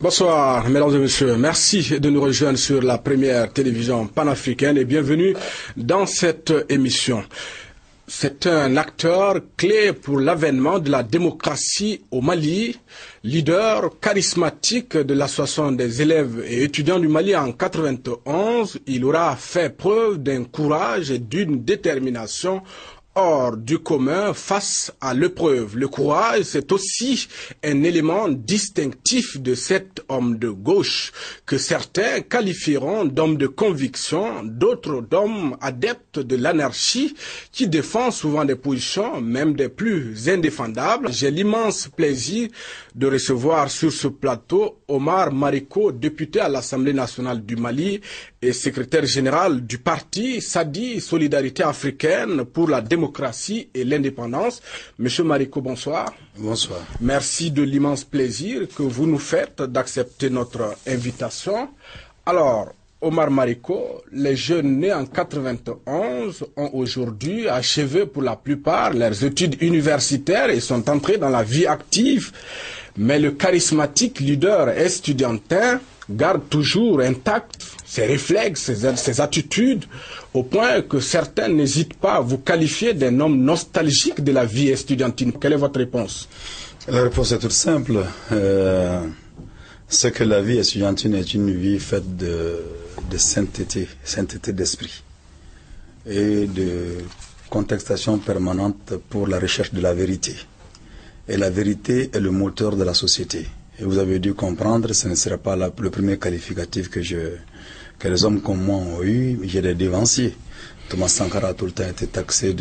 Bonsoir, mesdames et messieurs. Merci de nous rejoindre sur la première télévision panafricaine et bienvenue dans cette émission. C'est un acteur clé pour l'avènement de la démocratie au Mali, leader charismatique de l'association des élèves et étudiants du Mali en 91. Il aura fait preuve d'un courage et d'une détermination hors du commun face à l'épreuve. Le courage, c'est aussi un élément distinctif de cet homme de gauche que certains qualifieront d'homme de conviction, d'autres d'homme adepte de l'anarchie qui défend souvent des positions, même des plus indéfendables. J'ai l'immense plaisir de recevoir sur ce plateau Omar Mariko, député à l'Assemblée nationale du Mali et secrétaire général du parti Sadi Solidarité africaine pour la démocratie et l'indépendance. Monsieur Mariko, bonsoir. Bonsoir. Merci de l'immense plaisir que vous nous faites d'accepter notre invitation. Alors, Omar Mariko, les jeunes nés en 91 ont aujourd'hui achevé pour la plupart leurs études universitaires et sont entrés dans la vie active. Mais le charismatique leader estudiantin garde toujours intact ses réflexes, ses attitudes, au point que certains n'hésitent pas à vous qualifier d'un homme nostalgique de la vie estudiantine. Quelle est votre réponse? La réponse est toute simple. C'est que la vie estudiantine est une vie faite de sainteté d'esprit et de contestation permanente pour la recherche de la vérité. Et la vérité est le moteur de la société. Et vous avez dû comprendre, ce ne sera pas le premier qualificatif que les hommes comme moi ont eu. J'ai des dévanciers. Thomas Sankara a tout le temps été taxé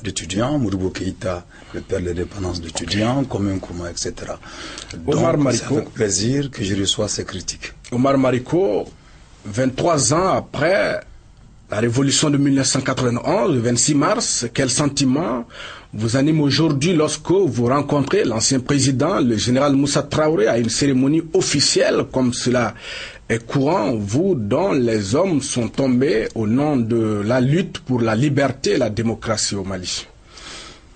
d'étudiants, Modibo Keïta, le père de l'indépendance d'étudiants, Kwame Nkrumah, etc. Donc, c'est avec plaisir que je reçois ces critiques. Omar Mariko, 23 ans après la révolution de 1991, le 26 mars, quel sentiment vous anime aujourd'hui lorsque vous rencontrez l'ancien président, le général Moussa Traoré, à une cérémonie officielle comme cela est courant, vous dont les hommes sont tombés au nom de la lutte pour la liberté et la démocratie au Mali?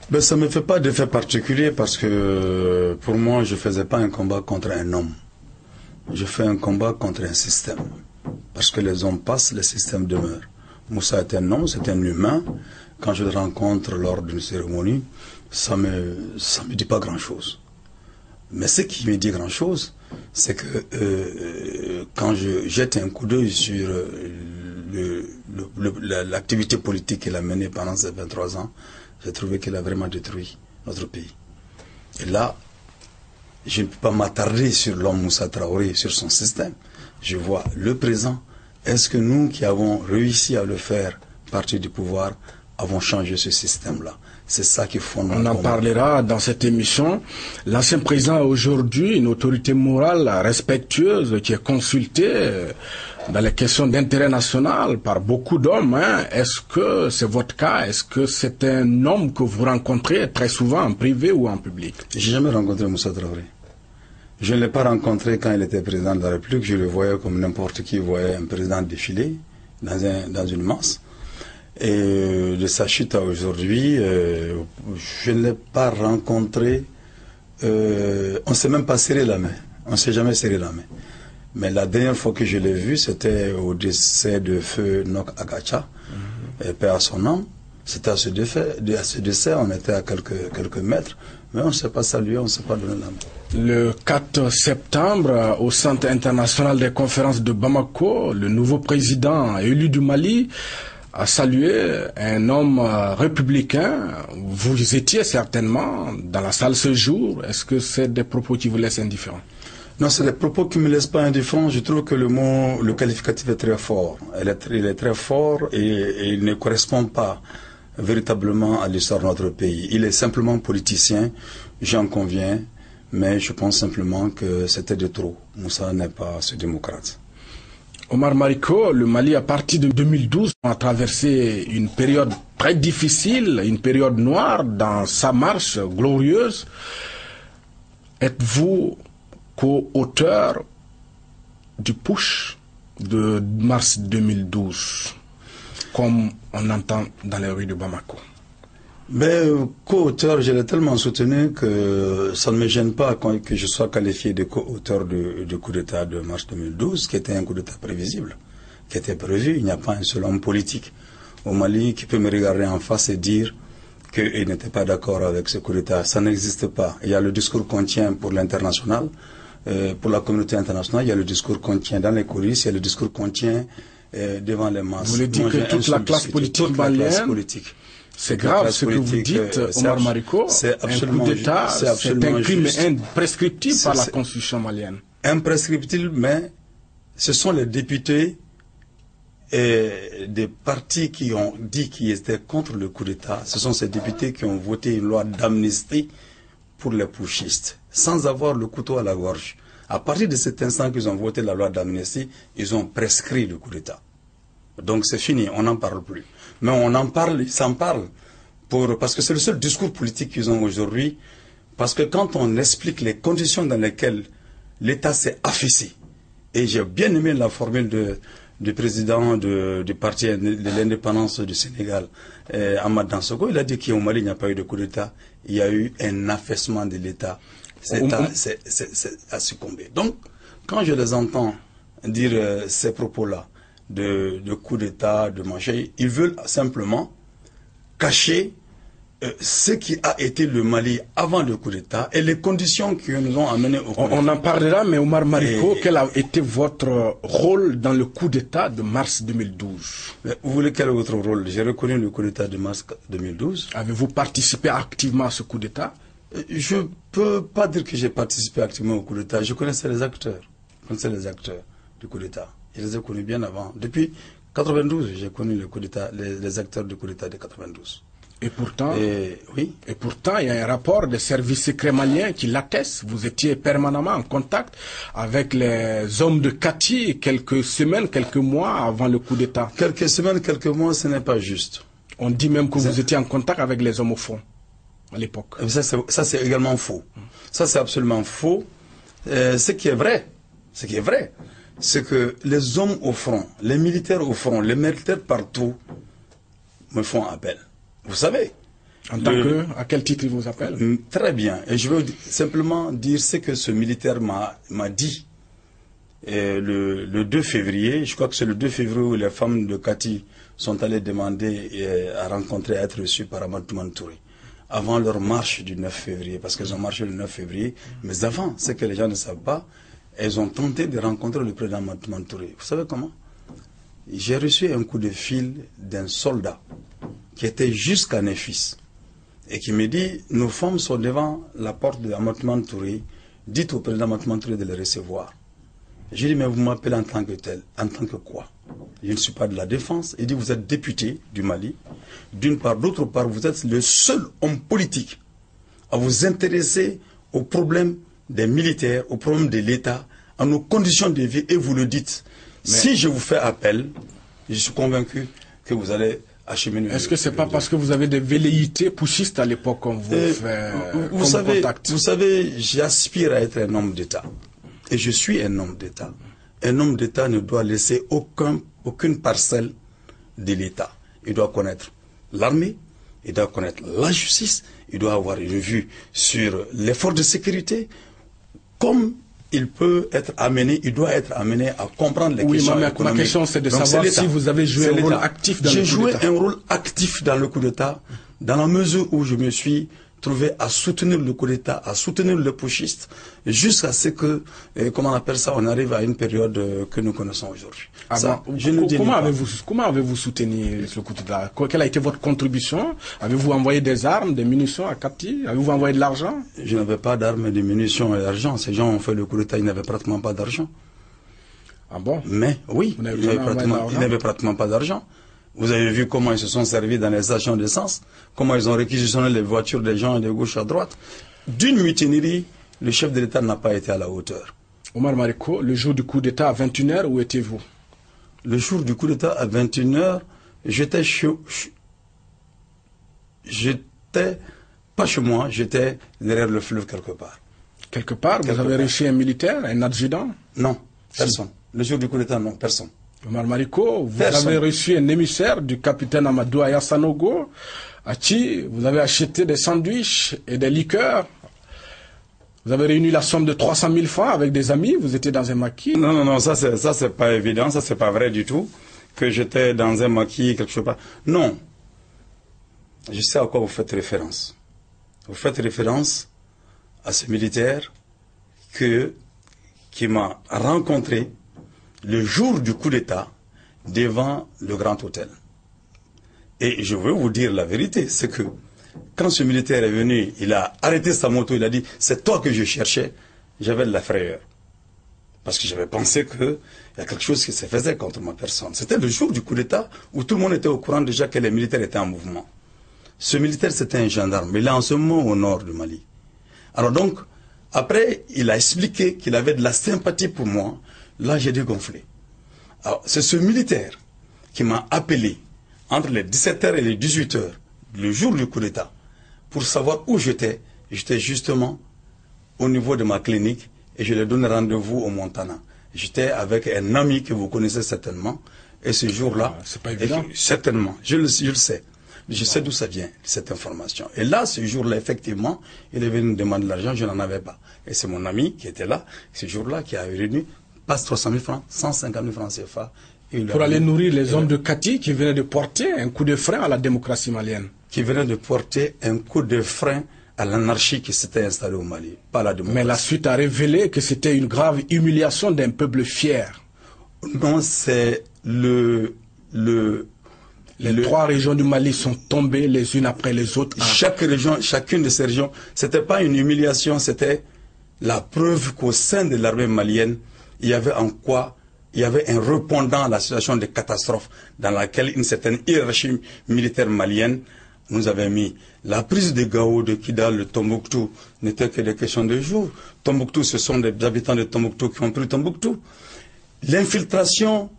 Ben, ça ne me fait pas d'effet particulier parce que pour moi, je ne faisais pas un combat contre un homme. Je fais un combat contre un système. Parce que les hommes passent, le système demeure. Moussa est un homme, c'est un humain. Quand je le rencontre lors d'une cérémonie, ça me dit pas grand-chose. Mais ce qui me dit grand-chose, c'est que quand je jette un coup d'œil sur l'activité politique qu'il a menée pendant ces 23 ans, j'ai trouvé qu'il a vraiment détruit notre pays. Et là, je ne peux pas m'attarder sur l'homme Moussa Traoré, sur son système. Je vois le présent. Est-ce que nous qui avons réussi à le faire partir du pouvoir, avons changé ce système-là? C'est ça qui fonde. On en parlera dans cette émission. L'ancien président a aujourd'hui une autorité morale respectueuse qui est consultée dans les questions d'intérêt national par beaucoup d'hommes. Est-ce que c'est votre cas? Est-ce que c'est un homme que vous rencontrez très souvent en privé ou en public? J'ai jamais rencontré Moussa Traoré. Je ne l'ai pas rencontré quand il était président de la République. Je le voyais comme n'importe qui voyait un président défiler dans une masse. Et de sa chute à aujourd'hui, je ne l'ai pas rencontré. On ne s'est même pas serré la main. On ne s'est jamais serré la main. Mais la dernière fois que je l'ai vu, c'était au décès de feu Nok Agacha, et paix à son âme. C'était à ce décès, on était à quelques mètres, mais on ne s'est pas salué, on ne s'est pas donné la main. Le 4 septembre, au Centre international des conférences de Bamako, le nouveau président élu du Mali a salué un homme républicain. Vous étiez certainement dans la salle ce jour. Est-ce que c'est des propos qui vous laissent indifférent? Non, c'est des propos qui ne me laissent pas indifférent. Je trouve que le qualificatif est très fort. Il est très fort et il ne correspond pas véritablement à l'histoire de notre pays. Il est simplement politicien, j'en conviens, mais je pense simplement que c'était de trop. Moussa n'est pas ce démocrate. Omar Mariko, le Mali, à partir de 2012, a traversé une période très difficile, une période noire dans sa marche glorieuse. Êtes-vous co-auteur du putsch de mars 2012, comme on entend dans les rues de Bamako? Ben, co-auteur, je l'ai tellement soutenu que ça ne me gêne pas que je sois qualifié de co-auteur du coup d'État de mars 2012, qui était un coup d'État prévisible, qui était prévu. Il n'y a pas un seul homme politique au Mali qui peut me regarder en face et dire qu'il n'était pas d'accord avec ce coup d'État. Ça n'existe pas. Il y a le discours qu'on tient pour l'international, pour la communauté internationale, il y a le discours qu'on tient dans les coulisses, il y a le discours qu'on tient devant les masses. Vous voulez dire que toute la classe politique malienne, c'est grave ce que vous dites, Omar Mariko, un coup d'État, c'est un crime imprescriptible par la constitution malienne. Imprescriptible, mais ce sont les députés des partis qui ont dit qu'ils étaient contre le coup d'État. Ce sont ces députés qui ont voté une loi d'amnistie pour les putschistes, sans avoir le couteau à la gorge. À partir de cet instant qu'ils ont voté la loi d'amnistie, ils ont prescrit le coup d'État. Donc c'est fini, on n'en parle plus. Mais on en parle, ils s'en parlent, parce que c'est le seul discours politique qu'ils ont aujourd'hui. Parce que quand on explique les conditions dans lesquelles l'État s'est affaissé, et j'ai bien aimé la formule du président du parti de l'indépendance du Sénégal, Ahmad Dansokho, il a dit qu'au Mali, il n'y a pas eu de coup d'État, il y a eu un affaissement de l'État. L'État a succombé. Donc, quand je les entends dire ces propos-là, de coup d'État, de machin, ils veulent simplement cacher ce qui a été le Mali avant le coup d'État et les conditions qui nous ont amenés au coup d'État. On en parlera, mais Omar Mariko, quel a été votre rôle dans le coup d'État de mars 2012? Vous voulez quel est votre rôle? J'ai reconnu le coup d'État de mars 2012. Avez-vous participé activement à ce coup d'État? Je ne peux pas dire que j'ai participé activement au coup d'État. Je connaissais les acteurs. Je connaissais les acteurs du coup d'État. Je les ai connus bien avant. Depuis 92, j'ai connu le coup d'État, les acteurs du coup d'État de 92. Et pourtant, oui. Et pourtant, il y a un rapport des services secrets maliens qui l'atteste. Vous étiez permanemment en contact avec les hommes de Kati quelques semaines, quelques mois avant le coup d'État. Quelques semaines, quelques mois, ce n'est pas juste. On dit même que vous étiez en contact avec les hommes au front à l'époque. Ça c'est également faux. Ça c'est absolument faux. Ce qui est vrai, c'est que les hommes au front, les militaires au front, les militaires partout me font appel. Vous savez. En tant que, à quel titre ils vous appellent? Très bien. Et je veux simplement dire ce que ce militaire m'a dit. Le 2 février, je crois que c'est le 2 février où les femmes de Kati sont allées demander à rencontrer, à être reçues par Amadou Touré. Avant leur marche du 9 février, parce qu'elles ont marché le 9 février. Mais avant, ce que les gens ne savent pas, elles ont tenté de rencontrer le président Amadou Touré. Vous savez comment? J'ai reçu un coup de fil d'un soldat qui était jusqu'à Néfis et qui me dit, nos femmes sont devant la porte de Amadou Touré, dites au président Amadou Touré de les recevoir. J'ai dit, mais vous m'appelez en tant que tel, en tant que quoi? Je ne suis pas de la défense. Il dit, vous êtes député du Mali. D'une part, d'autre part, vous êtes le seul homme politique à vous intéresser aux problèmes des militaires, aux problèmes de l'État, à nos conditions de vie, et vous le dites. Mais si je vous fais appel, je suis convaincu que vous allez acheminer. Est-ce que c'est pas parce que vous avez des velléités putschistes à l'époque qu'on vous fait contact? Vous savez, j'aspire à être un homme d'État. Et je suis un homme d'État. Un homme d'État ne doit laisser aucune parcelle de l'État. Il doit connaître l'armée, il doit connaître la justice, il doit avoir une vue sur l'effort de sécurité, comme il peut être amené, il doit être amené à comprendre les questions économiques. Ma question c'est de savoir si vous avez joué un rôle actif dans le coup d'État. J'ai joué un rôle actif dans le coup d'État, dans la mesure où je me suis trouvé à soutenir le coup d'État, à soutenir le putschiste, jusqu'à ce que, comment on appelle ça, on arrive à une période que nous connaissons aujourd'hui. Comment avez-vous soutenu le coup d'État? Quelle a été votre contribution? Avez-vous envoyé des armes, des munitions à Kati? Avez-vous envoyé de l'argent? Je n'avais pas d'armes, de munitions et d'argent. Ces gens ont fait le coup d'État, ils n'avaient pratiquement pas d'argent. Ah bon? Mais oui, ils n'avaient pratiquement pas d'argent. Vous avez vu comment ils se sont servis dans les stations d'essence, comment ils ont réquisitionné les voitures des gens de gauche à droite. D'une mutinerie, le chef de l'État n'a pas été à la hauteur. Omar Mariko, le jour du coup d'État à 21h, où étiez-vous? Le jour du coup d'État à 21h, j'étais pas chez moi, j'étais derrière le fleuve quelque part. Quelque part? Vous avez reçu un militaire, un adjudant? Non, personne. Le jour du coup d'État, non, personne. Omar Mariko, vous avez reçu un émissaire du capitaine Amadou Aya Sanogo Achi, vous avez acheté des sandwichs et des liqueurs. Vous avez réuni la somme de 300 000 francs avec des amis. Vous étiez dans un maquis. Non, ça c'est pas évident, ça c'est pas vrai du tout. Que j'étais dans un maquis, quelque chose pas. Non. Je sais à quoi vous faites référence. Vous faites référence à ce militaire qui m'a rencontré le jour du coup d'État devant le Grand Hôtel. Et je veux vous dire la vérité, c'est que quand ce militaire est venu, il a arrêté sa moto, il a dit « c'est toi que je cherchais », j'avais de la frayeur. Parce que j'avais pensé qu'il y a quelque chose qui se faisait contre ma personne. C'était le jour du coup d'État où tout le monde était au courant déjà que les militaires étaient en mouvement. Ce militaire, c'était un gendarme. Il est en ce moment au nord du Mali. Alors donc, après, il a expliqué qu'il avait de la sympathie pour moi. Là, j'ai dégonflé. Alors, c'est ce militaire qui m'a appelé entre les 17h et les 18h, le jour du coup d'État, pour savoir où j'étais. J'étais justement au niveau de ma clinique et je lui ai donné rendez-vous au Montana. J'étais avec un ami que vous connaissez certainement. Et ce jour-là, c'est pas évident. Certainement, je le sais. Je sais d'où ça vient, cette information. Et là, ce jour-là, effectivement, il est venu me demander de l'argent, je n'en avais pas. Et c'est mon ami qui était là, ce jour-là, qui a réuni, passe 300 000 francs, 150 000 francs CFA. Pour aller nourrir les hommes de Kati qui venaient de porter un coup de frein à la démocratie malienne. Qui venaient de porter un coup de frein à l'anarchie qui s'était installée au Mali, pas la démocratie. Mais la suite a révélé que c'était une grave humiliation d'un peuple fier. Non, c'est les 3 régions du Mali sont tombées les unes après les autres. Chaque région, chacune de ces régions, c'était pas une humiliation, c'était la preuve qu'au sein de l'armée malienne, il y avait un répondant à la situation de catastrophe dans laquelle une certaine hiérarchie militaire malienne nous avait mis. La prise de Gao, de Kidal, de Tombouctou n'était que des questions de jours. Tombouctou, ce sont des habitants de Tombouctou qui ont pris Tombouctou. L'infiltration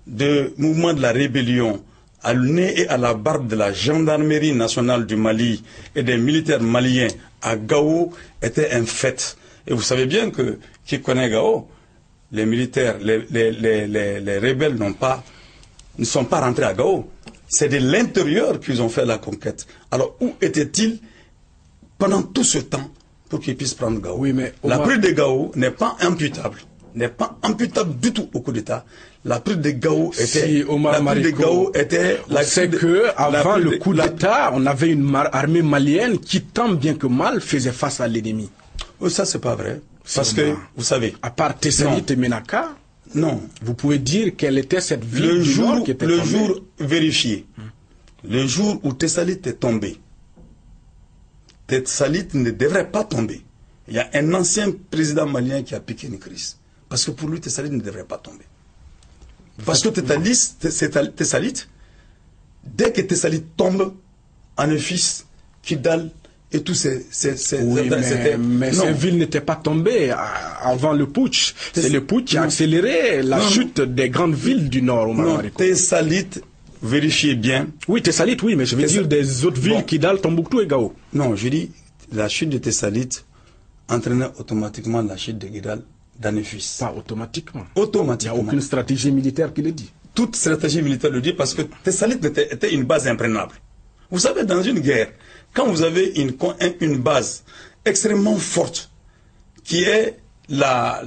du mouvement de la rébellion à nez et à la barbe de la gendarmerie nationale du Mali et des militaires maliens à Gao était un fait. Et vous savez bien que, qui connaît Gao, les militaires, les rebelles ne sont pas rentrés à Gao. C'est de l'intérieur qu'ils ont fait la conquête. Alors où étaient-ils pendant tout ce temps pour qu'ils puissent prendre Gao? Oui, mais la prise de Gao n'est pas imputable. N'est pas imputable du tout au coup d'État. La prise de Gao était... C'est que avant le coup d'État, on avait une armée malienne qui, tant bien que mal, faisait face à l'ennemi. Oui, ça, c'est pas vrai. Parce que, vous savez... À part Tessalit et Menaka, non. Vous pouvez dire quelle était cette ville du Nord qui était tombée? Le jour vérifié, le jour où Tessalit est tombé, Tessalit ne devrait pas tomber. Il y a un ancien président malien qui a piqué une crise. Parce que pour lui, Tessalit ne devrait pas tomber. Parce que Tessalit, dès que Tessalit tombe, Anefis, Kidal et tous ces... mais ces villes n'étaient pas tombées avant le putsch. C'est le putsch qui a accéléré la chute des grandes villes du Nord. Non, Tessalit, vérifiez bien. Oui, Tessalit, oui, mais je veux dire des autres villes, Kidal, Tombouctou et Gao. Non, je dis, la chute de Tessalit entraînait automatiquement la chute de Kidal, d'Anefis. Pas automatiquement. Automatiquement. Il n'y a aucune stratégie militaire qui le dit. Toute stratégie militaire le dit parce que Tessalit était une base imprenable. Vous savez, dans une guerre, quand vous avez une base extrêmement forte, qui est la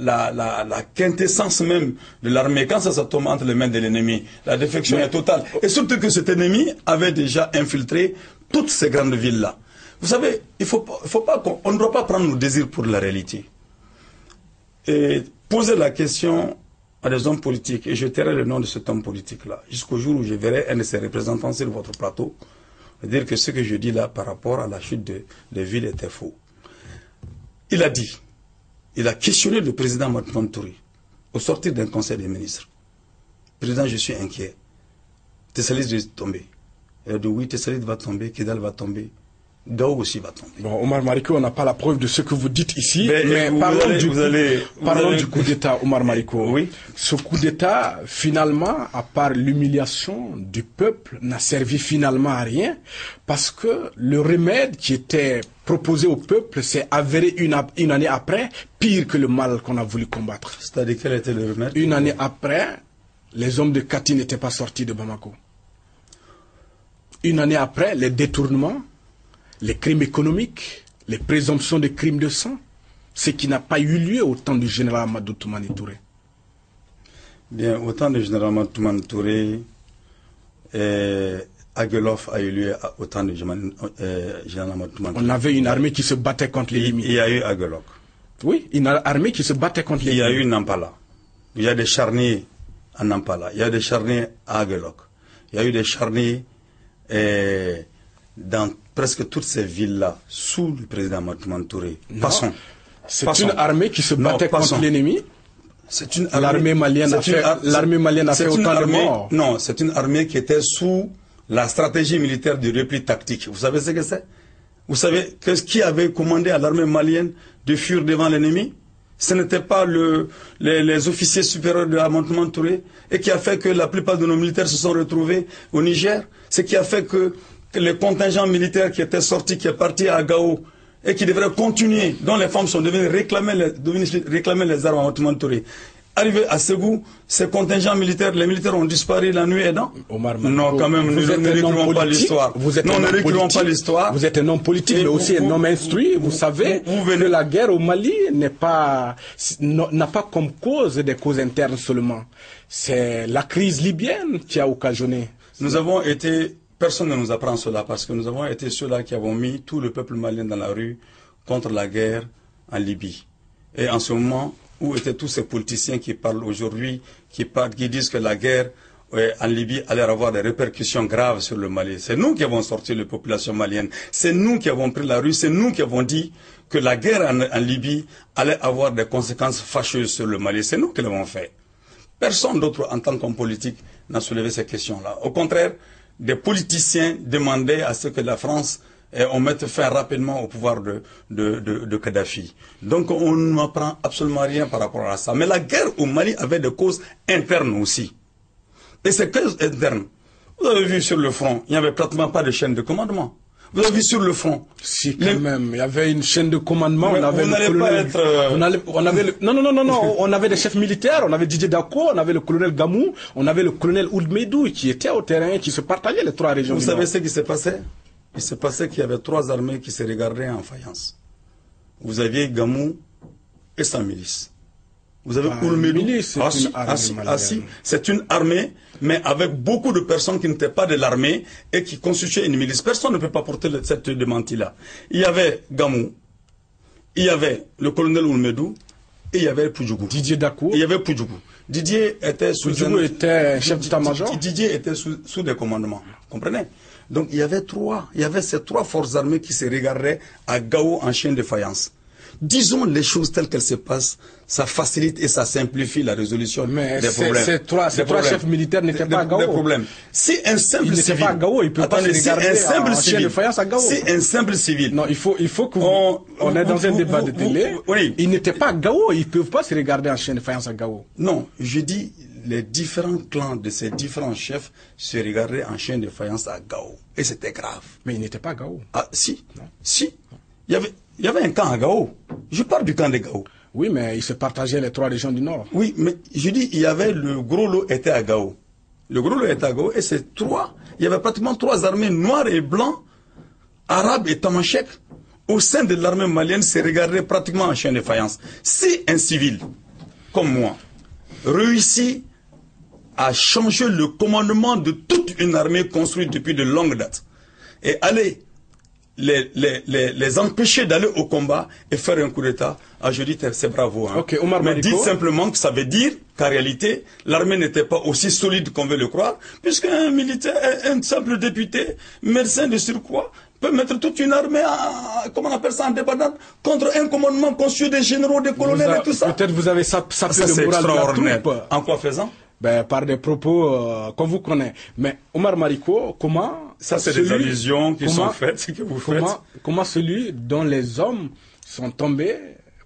quintessence même de l'armée, quand ça tombe entre les mains de l'ennemi, la défection est totale. Et surtout que cet ennemi avait déjà infiltré toutes ces grandes villes-là. Vous savez, on ne doit pas prendre nos désirs pour la réalité. Et poser la question à des hommes politiques, et je tairai le nom de cet homme politique-là, jusqu'au jour où je verrai un de ses représentants sur votre plateau, dire que ce que je dis là par rapport à la chute des villes était faux. Il a questionné le président Mahamat Touré au sortir d'un conseil des ministres. Président, je suis inquiet. Tessalit va tomber. Il a dit oui, Tessalit va tomber, Kidal va tomber, Gao aussi va tomber. Bon, Omar Mariko, on n'a pas la preuve de ce que vous dites ici, mais parlons du coup d'État, Omar Mariko. Oui. Ce coup d'État, finalement, à part l'humiliation du peuple, n'a servi finalement à rien, parce que le remède qui était proposé au peuple s'est avéré une année après pire que le mal qu'on a voulu combattre. C'est-à-dire quel était le remède? Une année après, les hommes de Kati n'étaient pas sortis de Bamako. Une année après, les détournements, les crimes économiques, les présomptions de crimes de sang, ce qui n'a pas eu lieu au temps du général Amadou Toumani Touré. Bien, au temps du général Amadou Toumani Touré, Aguelof a eu lieu au temps du général Amadou Toumani Touré. On avait une armée qui se battait contre les limites. Il y a eu Aguelof. Oui, une armée qui se battait contre les limites. Il y a eu Nampala. Il y a des charniers à Nampala. Il y a des charniers à Aguelof. Il y a eu des charniers dans presque toutes ces villes-là, sous le président Amadou Toumani Touré. Passons. C'est une armée qui se battait contre l'ennemi. L'armée malienne a fait autant de morts. Non, c'est une armée qui était sous la stratégie militaire du repli tactique. Vous savez ce que c'est? Vous savez qui avait commandé à l'armée malienne de fuir devant l'ennemi? Ce n'était pas les officiers supérieurs de Amadou Toumani Touré, et qui a fait que la plupart de nos militaires se sont retrouvés au Niger. Ce qui a fait que les contingents militaires qui étaient sortis, qui est parti à Gao, et qui devraient continuer, dont les femmes sont devenues réclamer les armes à Amadou Toumani Touré. Arrivé à Ségou, ces contingents militaires, les militaires ont disparu la nuit aidant. Non, quand même, nous ne réécrivons pas l'histoire. Non, ne réécrivons pas l'histoire. Vous êtes un homme politique, mais aussi un homme instruit. Vous savez que la guerre au Mali n'a pas comme cause des causes internes seulement. C'est la crise libyenne qui a occasionné. Nous avons été, personne ne nous apprend cela, parce que nous avons été ceux-là qui avons mis tout le peuple malien dans la rue contre la guerre en Libye. Et en ce moment, où étaient tous ces politiciens qui parlent aujourd'hui, qui disent que la guerre en Libye allait avoir des répercussions graves sur le Mali. C'est nous qui avons sorti la population malienne. C'est nous qui avons pris la rue. C'est nous qui avons dit que la guerre en Libye allait avoir des conséquences fâcheuses sur le Mali. C'est nous qui l'avons fait. Personne d'autre en tant qu'homme politique n'a soulevé ces questions-là. Au contraire, des politiciens demandaient à ce que la France on mette fin rapidement au pouvoir de Kadhafi. Donc on n'apprend absolument rien par rapport à ça. Mais la guerre au Mali avait des causes internes aussi. Et ces causes internes, vous avez vu sur le front, il n'y avait pratiquement pas de chaîne de commandement. Vous avez vu sur le front. Si, quand même, il y avait une chaîne de commandement. On avait on avait des chefs militaires, on avait Didier Dako, on avait le colonel Gamou, on avait le colonel Oudmedou qui était au terrain, qui se partageaient les trois régions. Vous savez ce qui s'est passé? Il s'est passé qu'il y avait trois armées qui se regardaient en faïence. Vous aviez Gamou et sa milice. Vous avez Oulmedou. C'est une armée, mais avec beaucoup de personnes qui n'étaient pas de l'armée et qui constituaient une milice. Personne ne peut pas porter cette démentie-là. Il y avait Gamou, il y avait le colonel Oulmedou et il y avait Poudjougou. Didier Dakou. Il y avait Poudjougou. Didier était sous était chef d'état-major. Didier était sous des commandements. Comprenez? Donc il y avait ces trois forces armées qui se regardaient à Gao en chien de faïence. Disons les choses telles qu'elles se passent, ça facilite et ça simplifie la résolution des problèmes. Ces trois chefs militaires n'étaient pas à Gao. Des problèmes. Si un simple civil, pas à Gao, il peut pas se regarder en chien de faïence à Gao. Si un simple civil. Non, il faut que on est dans un débat de télé. Oui. Ils n'étaient pas à Gao, ils ne peuvent pas se regarder en chien de faïence à Gao. Non, je dis les différents clans de ces différents chefs se regardaient en chien de faïence à Gao. Et c'était grave. Mais ils n'étaient pas à Gao. Ah, si. Non. Si. Il y avait un camp à Gao. Je parle du camp de Gao. Oui, mais ils se partageaient les trois régions du Nord. Oui, mais je dis, il y avait le gros lot était à Gao. Le gros lot était à Gao et c'est il y avait pratiquement trois armées noires et blancs, arabes et tamashek, au sein de l'armée malienne se regardaient pratiquement en chien de faïence. Si un civil, comme moi, réussit à changer le commandement de toute une armée construite depuis de longues dates et aller les empêcher d'aller au combat et faire un coup d'État, je dis c'est bravo. Hein. Okay, Omar mais Mariko, dites simplement que ça veut dire qu'en réalité, l'armée n'était pas aussi solide qu'on veut le croire, puisqu'un militaire, un simple député, médecin de surcroît, peut mettre toute une armée, comment on appelle ça, en débandade, contre un commandement constitué des généraux, des colonels et tout ça. Peut-être vous avez sapé le moral de la troupe. En quoi faisant? Par des propos qu'on vous connaît. Mais Omar Mariko, comment... Ça, c'est des allusions qui sont faites, que vous faites. Comment celui dont les hommes sont tombés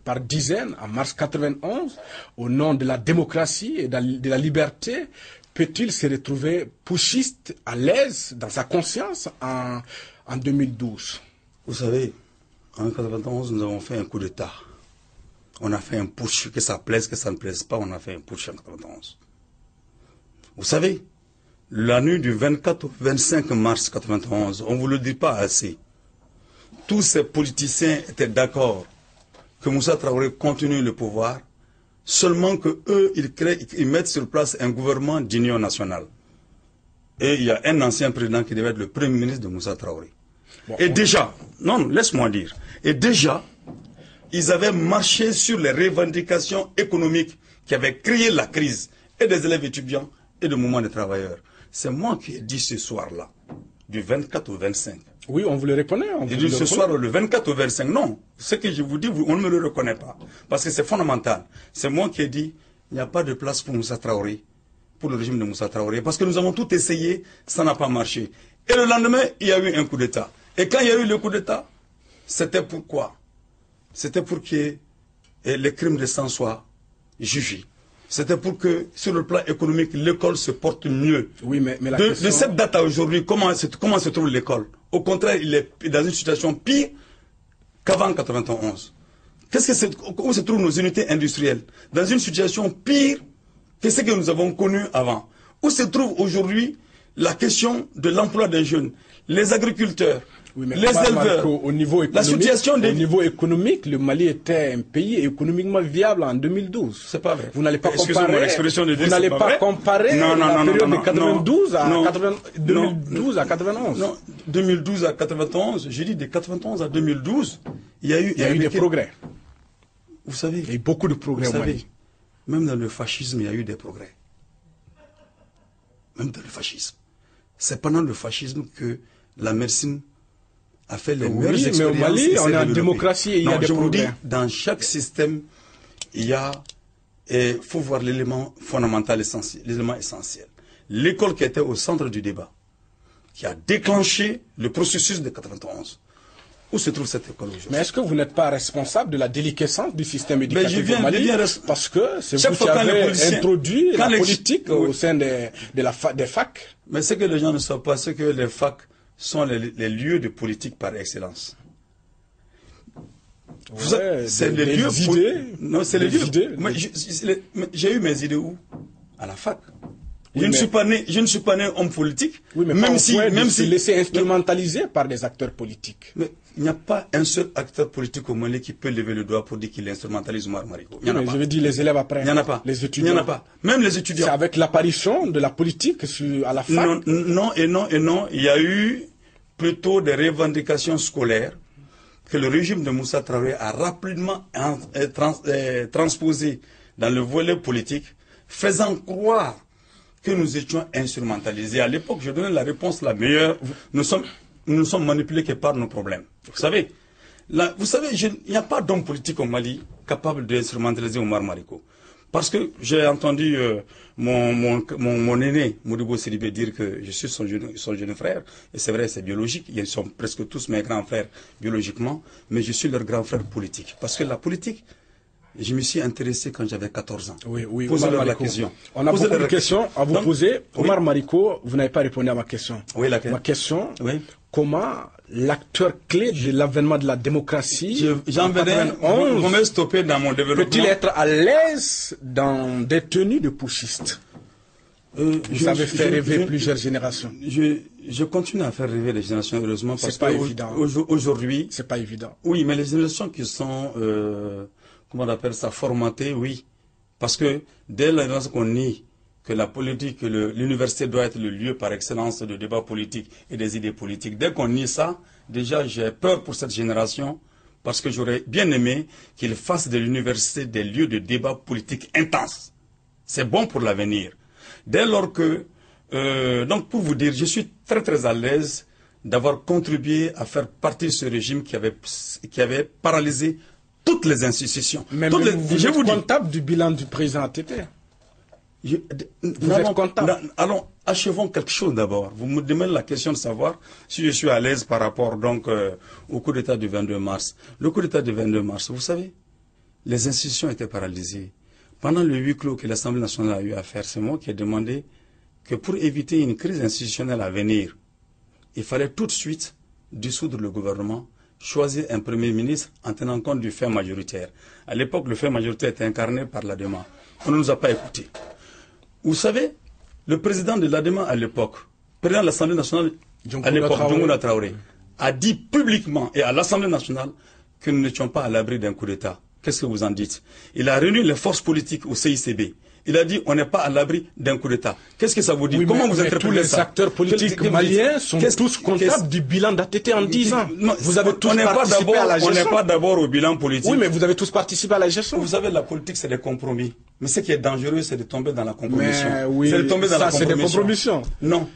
par dizaines en mars 91 au nom de la démocratie et de la liberté, peut-il se retrouver putschiste à l'aise dans sa conscience en 2012? Vous savez, en 91, nous avons fait un coup d'État. On a fait un putsch, que ça plaise, que ça ne plaise pas, on a fait un putsch en 91. Vous savez, la nuit du 24 au 25 mars 91, on ne vous le dit pas assez. Tous ces politiciens étaient d'accord que Moussa Traoré continue le pouvoir, seulement que eux, ils mettent sur place un gouvernement d'union nationale. Et il y a un ancien président qui devait être le premier ministre de Moussa Traoré. Bon, et déjà, non, laisse-moi dire, et déjà, ils avaient marché sur les revendications économiques qui avaient créé la crise, et des élèves étudiants, et de mouvements de travailleurs. C'est moi qui ai dit ce soir-là, du 24 au 25. Oui, on vous le reconnaît. J'ai dit ce soir, le 24 au 25. Non, ce que je vous dis, on ne me le reconnaît pas. Parce que c'est fondamental. C'est moi qui ai dit, il n'y a pas de place pour Moussa Traoré, pour le régime de Moussa Traoré. Parce que nous avons tout essayé, ça n'a pas marché. Et le lendemain, il y a eu un coup d'État. Et quand il y a eu le coup d'État, c'était pourquoi? C'était pour que les crimes de sang soient jugés. C'était pour que, sur le plan économique, l'école se porte mieux. Oui, mais la question... de cette date à aujourd'hui, comment se trouve l'école? Au contraire, il est dans une situation pire qu'avant 91. Où se trouvent nos unités industrielles? Dans une situation pire que ce que nous avons connu avant. Où se trouve aujourd'hui la question de l'emploi des jeunes, les agriculteurs, oui, les éleveurs, au niveau la situation au niveau économique, le Mali était un pays économiquement viable en 2012. C'est pas vrai. Vous n'allez pas comparer. Vous n'allez pas comparer la période de 92 à 91. Non, 2012 à 91. J'ai dit de 91 à 2012, il y a eu des progrès. Vous savez. Il y a eu beaucoup de progrès au Mali. Même dans le fascisme, il y a eu des progrès. Même dans le fascisme. C'est pendant le fascisme que la médecine a fait les meilleures expériences. Mais au Mali, on est en démocratie et il y a des progrès. Je vous dis, dans chaque système, il y a, il faut voir l'élément fondamental essentiel, l'élément essentiel. L'école qui était au centre du débat, qui a déclenché le processus de 91. Où se trouve cette école aujourd'hui? Mais est-ce que vous n'êtes pas responsable de la déliquescence du système éducatif au Mali? Parce que c'est vous qui avez introduit la politique au sein des facs. Mais ce que les gens ne savent pas, c'est que les facs sont les lieux de politique par excellence. Ouais, c'est les lieux d'idées. Non, c'est les lieux. J'ai eu mes idées où? À la fac. Je ne suis pas né homme politique. Oui, mais même si laissé instrumentaliser par des acteurs politiques. Mais il n'y a pas un seul acteur politique au Mali qui peut lever le doigt pour dire qu'il instrumentalise Oumar Mariko. Je veux dire les élèves après. Il n'y en a pas. Les étudiants. Il n'y en a pas. Même les étudiants. C'est avec l'apparition de la politique à la fac. Non. Il y a eu plutôt des revendications scolaires que le régime de Moussa Traoré a rapidement transposé dans le volet politique, faisant croire que nous étions instrumentalisés. À l'époque, je donnais la réponse la meilleure. Nous ne sommes manipulés que par nos problèmes. Vous savez, il n'y a pas d'homme politique au Mali capable d'instrumentaliser Oumar Mariko. Parce que j'ai entendu mon aîné, Modibo Sidibé, dire que je suis son jeune frère. Et c'est vrai, c'est biologique. Ils sont presque tous mes grands frères biologiquement. Mais je suis leur grand frère politique. Parce que la politique, je me suis intéressé quand j'avais 14 ans. Oui, Posez-leur la question. On a beaucoup de questions à vous poser. Omar Mariko, vous n'avez pas répondu à ma question. Oui, laquelle? Ma question, comment l'acteur clé de l'avènement de la démocratie, vous me stoppez dans mon développement. Peut-il être à l'aise dans des tenues de putschistes? Vous avez fait rêver plusieurs générations. Je continue à faire rêver les générations, heureusement, parce qu'aujourd'hui... C'est pas évident. Oui, mais les générations qui sont... comment on appelle ça, formaté, oui. Parce que dès l'instant qu'on nie que la politique, que l'université doit être le lieu par excellence de débat politique et des idées politiques, dès qu'on nie ça, déjà j'ai peur pour cette génération, parce que j'aurais bien aimé qu'ils fassent de l'université des lieux de débat politique intense. C'est bon pour l'avenir. Dès lors que, donc pour vous dire, je suis très très à l'aise d'avoir contribué à faire partie de ce régime qui avait paralysé toutes les institutions. Mais vous êtes comptable du bilan du président ATT. Vous êtes comptable. Allons, achevons quelque chose d'abord. Vous me demandez la question de savoir si je suis à l'aise par rapport donc au coup d'État du 22 mars. Le coup d'État du 22 mars, vous savez, les institutions étaient paralysées. Pendant le huis clos que l'Assemblée nationale a eu à faire, c'est moi qui ai demandé que pour éviter une crise institutionnelle à venir, il fallait tout de suite dissoudre le gouvernement, choisir un Premier ministre en tenant compte du fait majoritaire. À l'époque, le fait majoritaire était incarné par la demande. On ne nous a pas écoutés. Vous savez, Le président de l'ADEMA à l'époque, président de l'Assemblée nationale à l'époque, Diongouna Traoré, a dit publiquement et à l'Assemblée nationale que nous n'étions pas à l'abri d'un coup d'État. Qu'est-ce que vous en dites? Il a réuni les forces politiques au CICB. Il a dit on n'est pas à l'abri d'un coup d'État. Qu'est-ce que ça vous dit? Oui, comment vous interprétez ça? Tous les acteurs politiques maliens sont tous comptables du bilan d'ATT en 10 ans. Vous avez tous participé à la gestion. On n'est pas d'abord au bilan politique. Oui, mais vous avez tous participé à la gestion. Vous savez, la politique, c'est des compromis. Mais ce qui est dangereux, c'est de tomber dans la compromission. Mais oui, c'est de tomber dans la c'est des compromissions. Non.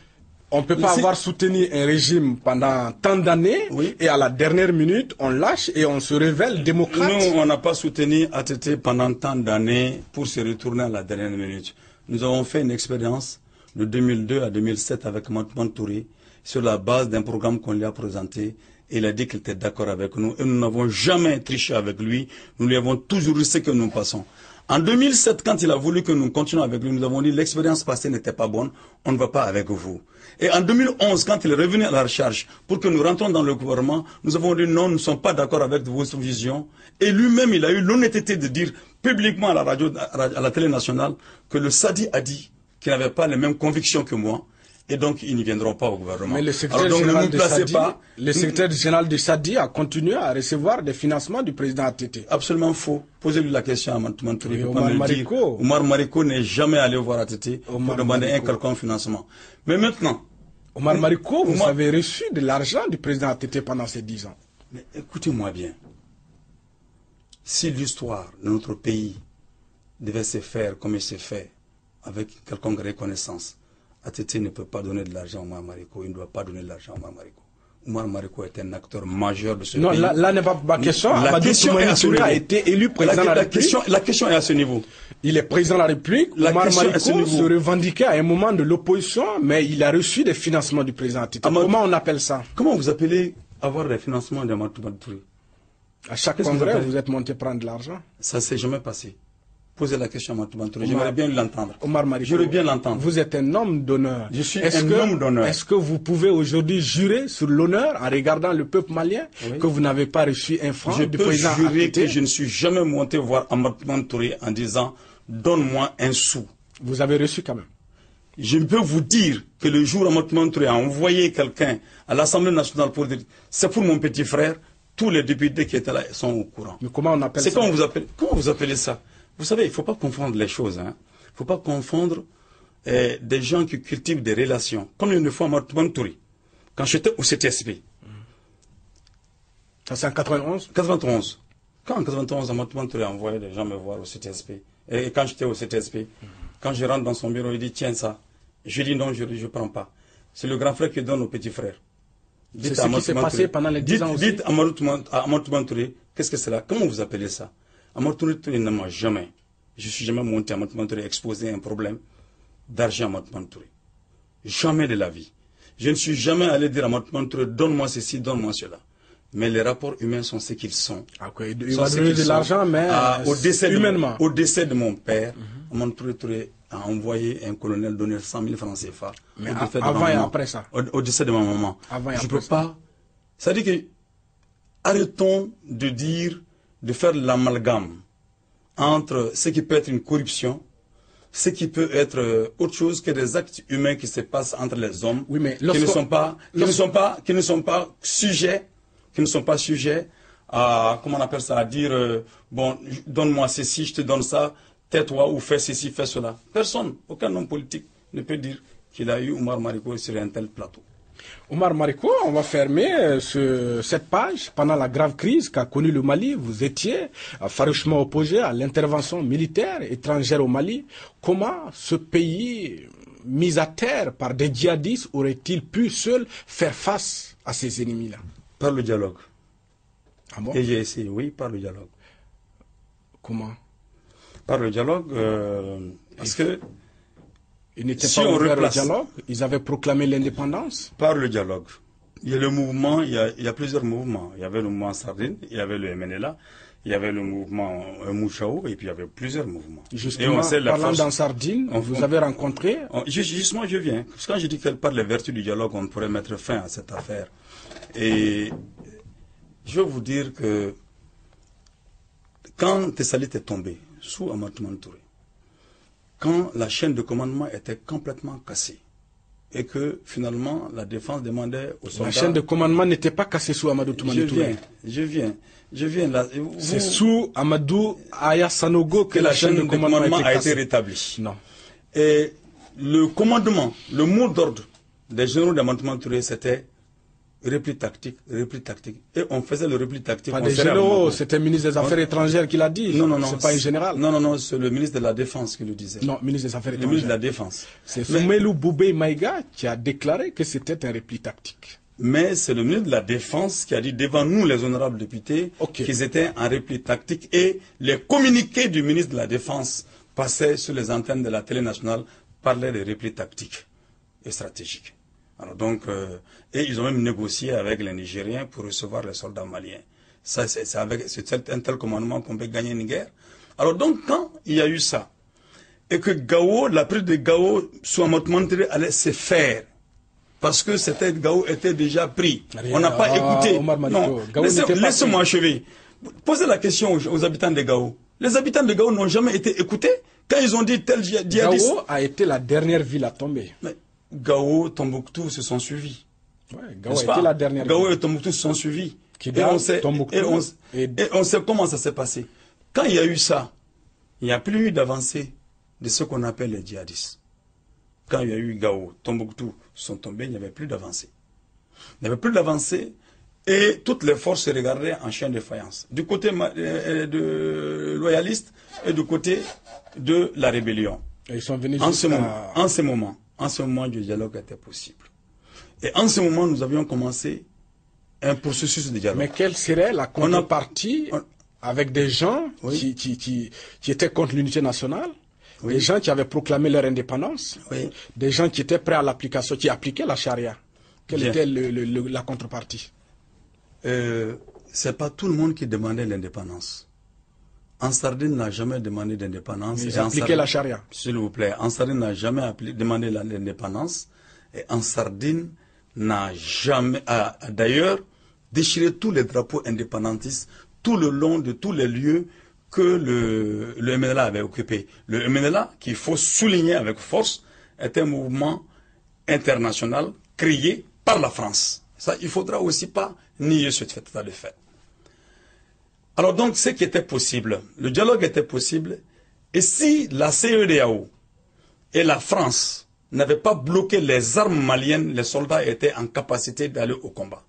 On ne peut pas avoir soutenu un régime pendant tant d'années et à la dernière minute, on lâche et on se révèle démocrate. Nous, on n'a pas soutenu ATT pendant tant d'années pour se retourner à la dernière minute. Nous avons fait une expérience de 2002 à 2007 avec Matoumane Touré sur la base d'un programme qu'on lui a présenté. Et il a dit qu'il était d'accord avec nous et nous n'avons jamais triché avec lui. Nous lui avons toujours dit ce que nous passons. En 2007, quand il a voulu que nous continuions avec lui, nous avons dit l'expérience passée n'était pas bonne, on ne va pas avec vous. Et en 2011, quand il est revenu à la recherche pour que nous rentrons dans le gouvernement, nous avons dit non, nous ne sommes pas d'accord avec votre vision. Et lui-même, il a eu l'honnêteté de dire publiquement à la radio, à la télé nationale, que le Sadi a dit qu'il n'avait pas les mêmes convictions que moi. Et donc, ils n'y viendront pas au gouvernement. Mais le secrétaire général du Sadi a continué à recevoir des financements du président ATT. Absolument faux. Posez-lui la question à Matoumane Touré. Omar Mariko n'est jamais allé voir ATT pour demander un quelconque financement. Mais maintenant... Omar Mariko, vous avez reçu de l'argent du président ATT pendant ces 10 ans. Mais écoutez-moi bien. Si l'histoire de notre pays devait se faire comme il s'est fait, avec quelconque reconnaissance, ATT ne peut pas donner de l'argent à Omar Mariko. Il ne doit pas donner de l'argent à Omar Mariko. Omar Mariko est un acteur majeur de ce pays. Non, là n'est pas ma question. La question est à ce niveau. A été élu président de la République. La question est à ce niveau. Il est président de la République. Omar Mariko se revendiquait à un moment de l'opposition, mais il a reçu des financements du président ATT. Comment on appelle ça? Comment vous appelez avoir des financements de Matoumane Touré? À chaque congrès, vous êtes monté prendre de l'argent? Ça ne s'est jamais passé. Posez la question à Matoumane Touré. J'aimerais bien l'entendre. Omar Mariko, j'aimerais bien l'entendre. Vous êtes un homme d'honneur. Je suis un homme d'honneur. Est-ce que vous pouvez aujourd'hui jurer sur l'honneur, en regardant le peuple malien, que vous n'avez pas reçu un franc du président ATT? Je peux jurer que je ne suis jamais monté voir Matoumane Touré en disant « donne-moi un sou ». Vous avez reçu quand même. Je peux vous dire que le jour où Matoumane Touré a envoyé quelqu'un à l'Assemblée nationale pour dire « c'est pour mon petit frère », tous les députés qui étaient là sont au courant. Mais comment on appelle ça? Comment vous appelez ça? Vous savez, il ne faut pas confondre les choses. Il ne faut pas confondre des gens qui cultivent des relations. Comme une fois Matoumane Touré, quand j'étais au CTSP. Ça c'est en 91? 91. Quand en 91, Matoumane Touré a envoyé des gens me voir au CTSP. Et quand j'étais au CTSP, quand je rentre dans son bureau, il dit tiens ça. Je dis non, je ne prends pas. C'est le grand frère qui donne au petit frère. C'est ce qui s'est passé pendant les 10 ans aussi. Dites à Matoumane Touré, qu'est-ce que c'est là? Comment vous appelez ça? Matoumane Touré ne m'a jamais, je suis jamais monté à Matoumane Touré exposer un problème d'argent à Matoumane Touré. Jamais de la vie. Je ne suis jamais allé dire à Matoumane Touré, donne-moi ceci, donne-moi cela. Mais les rapports humains sont ce qu'ils sont. Il va donner de l'argent, mais humainement. Au décès de mon père, Matoumane Touré a envoyé un colonel donner 100 000 francs CFA. Mais avant et après ça. Au décès de ma maman. Je ne peux pas. Ça dit que, arrêtons de faire l'amalgame entre ce qui peut être une corruption, ce qui peut être autre chose que des actes humains qui se passent entre les hommes, qui ne sont pas sujets à, comment on appelle ça, à dire, bon, donne-moi ceci, je te donne ça, tais-toi ou fais ceci, fais cela. Personne, aucun homme politique ne peut dire qu'il a eu Omar Mariko sur un tel plateau. Omar Mariko, on va fermer cette page. Pendant la grave crise qu'a connue le Mali, vous étiez farouchement opposé à l'intervention militaire étrangère au Mali. Comment ce pays, mis à terre par des djihadistes, aurait-il pu seul faire face à ces ennemis-là? Par le dialogue. Ah bon? Et j'ai essayé, oui, par le dialogue. Comment? Par le dialogue, parce que ils n'étaient pas ouverts au dialogue. Ils avaient proclamé l'indépendance. Par le dialogue. Il y a le mouvement, il y a plusieurs mouvements. Il y avait le mouvement Sardine, il y avait le MNLA, il y avait le mouvement Mouchaou, et puis il y avait plusieurs mouvements. Justement, parlant dans Sardine, vous avez rencontré... Justement, je viens. Parce que quand je dis que par les vertus du dialogue, on pourrait mettre fin à cette affaire. Et je veux vous dire que quand Tessalit est tombé, sous Matoumane Touré, quand la chaîne de commandement était complètement cassée et que finalement la défense demandait aux soldats... La chaîne de commandement n'était pas cassée sous Amadou Toumani Touré. Je viens là. C'est sous Amadou Aya Sanogo que la chaîne de commandement a été rétablie. Non. Et le commandement, le mot d'ordre des généraux d'Amadou Touré, c'était repli tactique, repli tactique. Et on faisait le repli tactique. Pas des généraux, c'était le ministre des Affaires étrangères qui l'a dit. Non. C'est pas un général. Non, c'est le ministre de la Défense qui le disait. Non, ministre des Affaires étrangères. Le ministre de la Défense. C'est Soumelou Boubé Maïga qui a déclaré que c'était un repli tactique. Mais c'est le ministre de la Défense qui a dit devant nous, les honorables députés, qu'ils étaient en repli tactique. Et les communiqués du ministre de la Défense passaient sur les antennes de la télé nationale, parlaient de repli tactique et stratégique. Alors donc, et ils ont même négocié avec les Nigériens pour recevoir les soldats maliens. Ça, c'est un tel commandement qu'on peut gagner une guerre. Alors donc, quand il y a eu ça, et que Gao, la prise de Gao, sous Amadou Touré allait se faire, parce que Gao était déjà pris. On n'a pas écouté. Non, laissez-moi achever. Posez la question aux habitants de Gao. Les habitants de Gao n'ont jamais été écoutés quand ils ont dit tel djihadiste. Gao a été la dernière ville à tomber. Mais Gao, Tombouctou se sont suivis. Ouais, Gao a été la dernière. Gao et Tombouctou se sont suivis. Et on sait comment ça s'est passé. Quand il y a eu ça, il n'y a plus eu d'avancée de ce qu'on appelle les djihadistes. Quand il y a eu Gao, Tombouctou sont tombés, il n'y avait plus d'avancée. Il n'y avait plus d'avancée et toutes les forces se regardaient en chien de faïence. Du côté de loyalistes et du côté de la rébellion. Et ils sont venus en ce moment, le dialogue était possible. Et en ce moment, nous avions commencé un processus de dialogue. Mais quelle serait la contrepartie avec des gens qui étaient contre l'unité nationale, des gens qui avaient proclamé leur indépendance, des gens qui étaient prêts à l'application, qui appliquaient la charia? Quelle était la contrepartie? C'est pas tout le monde qui demandait l'indépendance. Ansardine n'a jamais demandé d'indépendance. Ils appliquaient la charia. S'il vous plaît, Ansardine n'a jamais demandé l'indépendance. Et Ansardine n'a jamais, d'ailleurs, déchiré tous les drapeaux indépendantistes tout le long de tous les lieux que le MNLA avait occupés. Le MNLA, qu'il faut souligner avec force, est un mouvement international créé par la France. Ça, il ne faudra aussi pas nier ce état de fait. Alors donc, ce qui était possible, le dialogue était possible, et si la CEDEAO et la France n'avaient pas bloqué les armes maliennes, les soldats étaient en capacité d'aller au combat.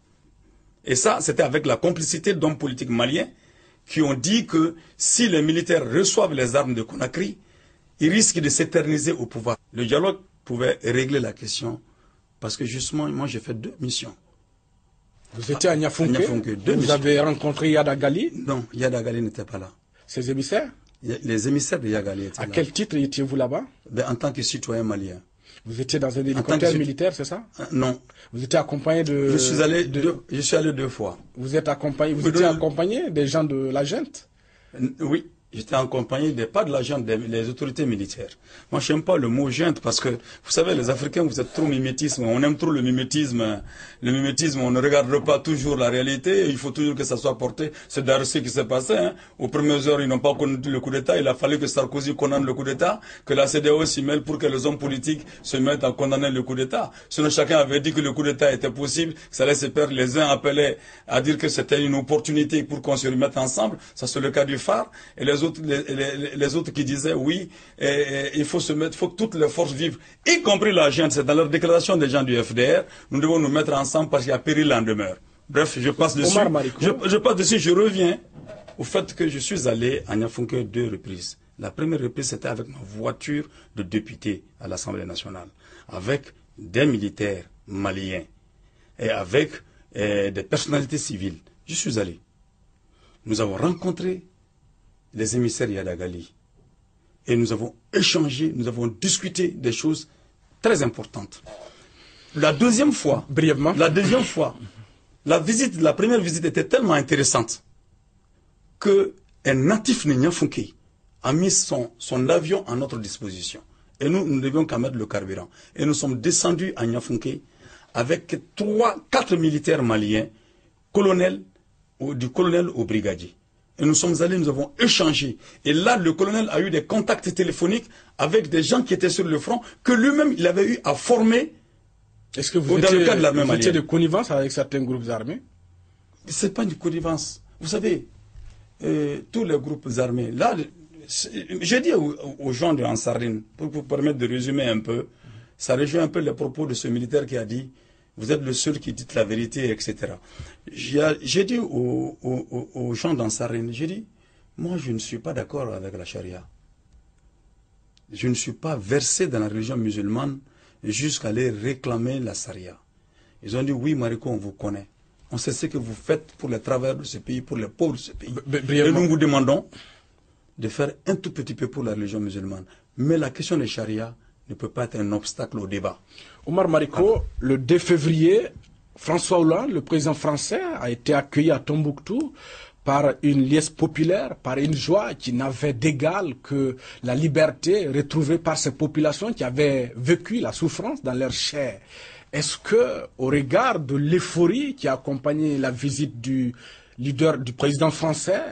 Et ça, c'était avec la complicité d'hommes politiques maliens qui ont dit que si les militaires reçoivent les armes de Conakry, ils risquent de s'éterniser au pouvoir. Le dialogue pouvait régler la question, parce que justement, moi j'ai fait 2 missions. Vous étiez à Niafunke, vous avez rencontré Yadagali? Non, Yadagali n'était pas là. Ses émissaires? Les émissaires de Yadagali étaient là. À quel titre étiez-vous là-bas? En tant que citoyen malien. Vous étiez dans un hélicoptère militaire, c'est ça? Non. Vous étiez accompagné de... Je suis allé 2 fois. Vous étiez accompagné des gens de la junte? Oui. J'étais accompagné pas de la junte, des autorités militaires. Moi, je n'aime pas le mot junte parce que, vous savez, les Africains, vous êtes trop mimétisme. On aime trop le mimétisme. Le mimétisme, on ne regarde pas toujours la réalité. Il faut toujours que ça soit porté. C'est d'ailleurs ce qui s'est passé. Hein. Aux premières heures, ils n'ont pas connu le coup d'État. Il a fallu que Sarkozy condamne le coup d'État, que la CEDEAO s'y mêle pour que les hommes politiques se mettent à condamner le coup d'État. Sinon, chacun avait dit que le coup d'État était possible, que ça allait se perdre. Les uns appelaient à dire que c'était une opportunité pour qu'on se remette ensemble. Ça, c'est le cas du phare. Et les autres qui disaient oui, il faut que toutes les forces vivent, y compris la junte. C'est dans leur déclaration des gens du FDR. Nous devons nous mettre ensemble parce qu'il y a péril en demeure. Bref, je passe dessus. Je passe dessus, je reviens au fait que je suis allé à Niafunke 2 reprises. La première reprise, c'était avec ma voiture de député à l'Assemblée nationale, avec des militaires maliens et avec des personnalités civiles. Je suis allé. Nous avons rencontré les émissaires Yadagali. Et nous avons échangé, nous avons discuté des choses très importantes. La deuxième fois, brièvement, la première visite était tellement intéressante que un natif de Niafunke a mis son avion à notre disposition. Et nous ne devions qu'à mettre le carburant. Et nous sommes descendus à Niafunke avec 4 militaires maliens, du colonel au brigadier. Et nous sommes allés, nous avons échangé. Et là, le colonel a eu des contacts téléphoniques avec des gens qui étaient sur le front, que lui-même, il avait eu à former. Est-ce que vous étiez de connivence avec certains groupes armés? Ce n'est pas une connivence. Vous savez, tous les groupes armés, là, j'ai dit aux gens de Ansarine, pour vous permettre de résumer un peu, ça rejoint un peu les propos de ce militaire qui a dit « Vous êtes le seul qui dit la vérité, etc. » J'ai dit aux gens d'Ansarine, j'ai dit « Moi, je ne suis pas d'accord avec la charia. Je ne suis pas versé dans la religion musulmane jusqu'à aller réclamer la charia. » Ils ont dit « Oui, Mariko, on vous connaît. On sait ce que vous faites pour les travailleurs de ce pays, pour les pauvres de ce pays. Et nous vous demandons de faire un tout petit peu pour la religion musulmane. Mais la question de charia ne peut pas être un obstacle au débat. Omar Mariko, le 2 février, François Hollande, le président français, a été accueilli à Tombouctou par une liesse populaire, par une joie qui n'avait d'égal que la liberté retrouvée par ces populations qui avaient vécu la souffrance dans leur chair. Est-ce que, au regard de l'euphorie qui a accompagné la visite du président français,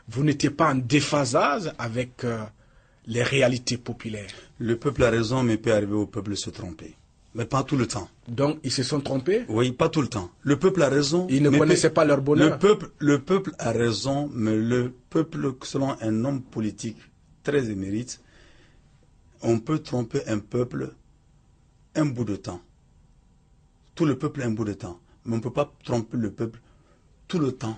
vous n'étiez pas en déphasage avec les réalités populaires? Le peuple a raison, mais peut arriver au peuple de se tromper. Mais pas tout le temps. Donc, ils se sont trompés? Oui, pas tout le temps. Le peuple a raison. Ils ne connaissaient pas leur bonheur? Le peuple a raison, mais le peuple, selon un homme politique très émérite, on peut tromper un peuple un bout de temps. Tout le peuple un bout de temps. Mais on ne peut pas tromper le peuple tout le temps.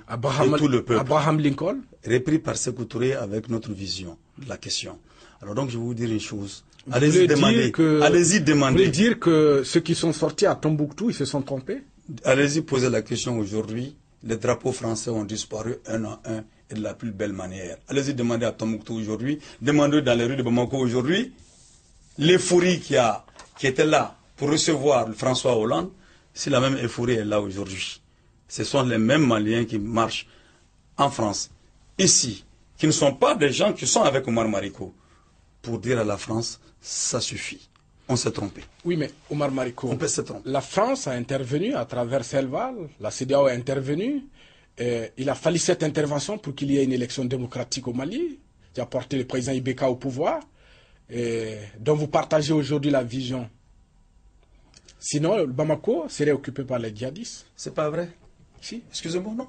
Tout le peuple. Abraham Lincoln? Repris par Sékou Touré avec notre vision de la question. Alors donc, je vais vous dire une chose. Allez-y demander. Allez-y demander. Vous voulez dire que ceux qui sont sortis à Tombouctou, ils se sont trompés? Allez-y poser la question aujourd'hui. Les drapeaux français ont disparu un à un et de la plus belle manière. Allez-y demander à Tombouctou aujourd'hui. Demandez dans les rues de Bamako aujourd'hui. L'euphorie qui était là pour recevoir François Hollande, si la même euphorie est là aujourd'hui. Ce sont les mêmes Maliens qui marchent en France, ici, qui ne sont pas des gens qui sont avec Omar Mariko, pour dire à la France, ça suffit. On s'est trompé. Oui, mais Omar Mariko, on peut se tromper. La France a intervenu à travers Selval, la CEDEAO a intervenu. Il a fallu cette intervention pour qu'il y ait une élection démocratique au Mali, qui a porté le président Ibeka au pouvoir, dont vous partagez aujourd'hui la vision. Sinon, Bamako serait occupé par les djihadistes. C'est pas vrai. Si. Excusez-moi, non.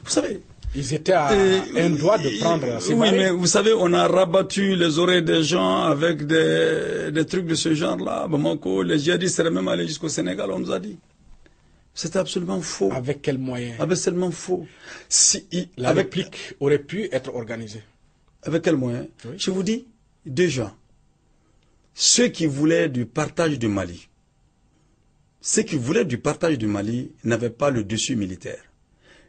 Vous savez... Ils étaient à un doigt de prendre... Oui, mais vous savez, on a rabattu les oreilles des gens avec des trucs de ce genre-là. Bamako, les djihadistes seraient même allés jusqu'au Sénégal, on nous a dit. C'était absolument faux. Avec quels moyens? Absolument faux. La réplique aurait pu être organisée. Avec quels moyens? Oui. Je vous dis, déjà, ceux qui voulaient du partage du Mali, n'avaient pas le dessus militaire.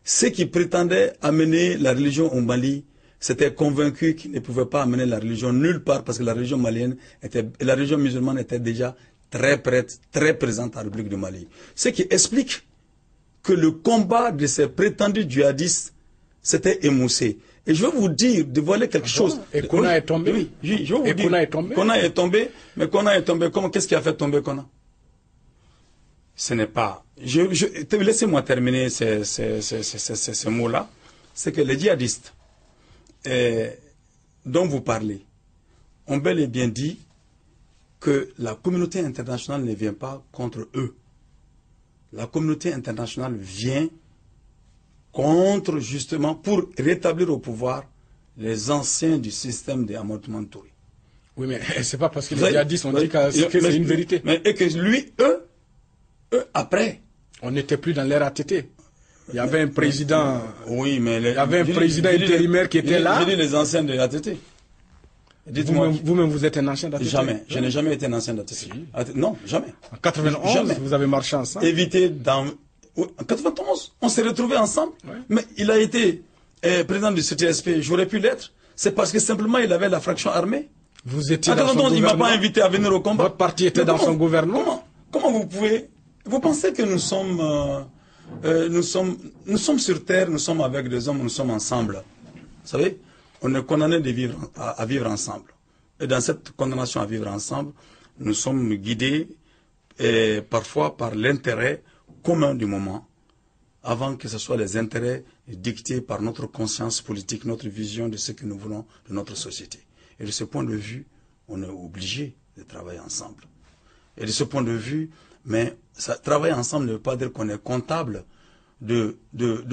Ceux qui prétendaient amener la religion au Mali s'étaient convaincus qu'ils ne pouvaient pas amener la religion nulle part parce que la religion musulmane était déjà très présente en République du Mali. Ce qui explique que le combat de ces prétendus djihadistes s'était émoussé. Et je vais vous dire, dévoiler quelque chose. Et Kona est tombé? Oui, je vais vous dire. Kona est tombé, mais Kona est tombé. Qu'est-ce qui a fait tomber Kona? Ce n'est pas... Laissez-moi terminer ces mots-là. C'est que les djihadistes dont vous parlez ont bel et bien dit que la communauté internationale ne vient pas contre eux. La communauté internationale vient contre, justement, pour rétablir au pouvoir les anciens du système de Amadou Touré. Oui, mais c'est pas parce que les djihadistes ont dit que c'est une vérité. Mais et que lui, eux, après. On n'était plus dans l'ère ATT. Il y avait un président. Oui, mais il y avait un président intérimaire qui était là. J'ai dit les anciens de l'ATT. Vous-même, vous êtes un ancien d'ATT? Jamais. Je n'ai jamais été un ancien d'ATT. Si. Non, jamais. En 91, jamais. Vous avez marché ensemble? En 91, on s'est retrouvés ensemble. Ouais. Mais il a été président du CTSP. J'aurais pu l'être. C'est parce que simplement il avait la fraction armée. Vous étiez dans son gouvernement. Il ne m'a pas invité à venir au combat. Votre parti était dans son gouvernement. Comment vous pouvez... Vous pensez que nous sommes sur terre, nous sommes avec des hommes, nous sommes ensemble. Vous savez, on est condamné à vivre ensemble. Et dans cette condamnation à vivre ensemble, nous sommes guidés parfois par l'intérêt commun du moment. avant que ce soit les intérêts dictés par notre conscience politique, notre vision de ce que nous voulons de notre société. Et de ce point de vue, on est obligé de travailler ensemble. Et de ce point de vue, mais travailler ensemble ne veut pas dire qu'on est comptable de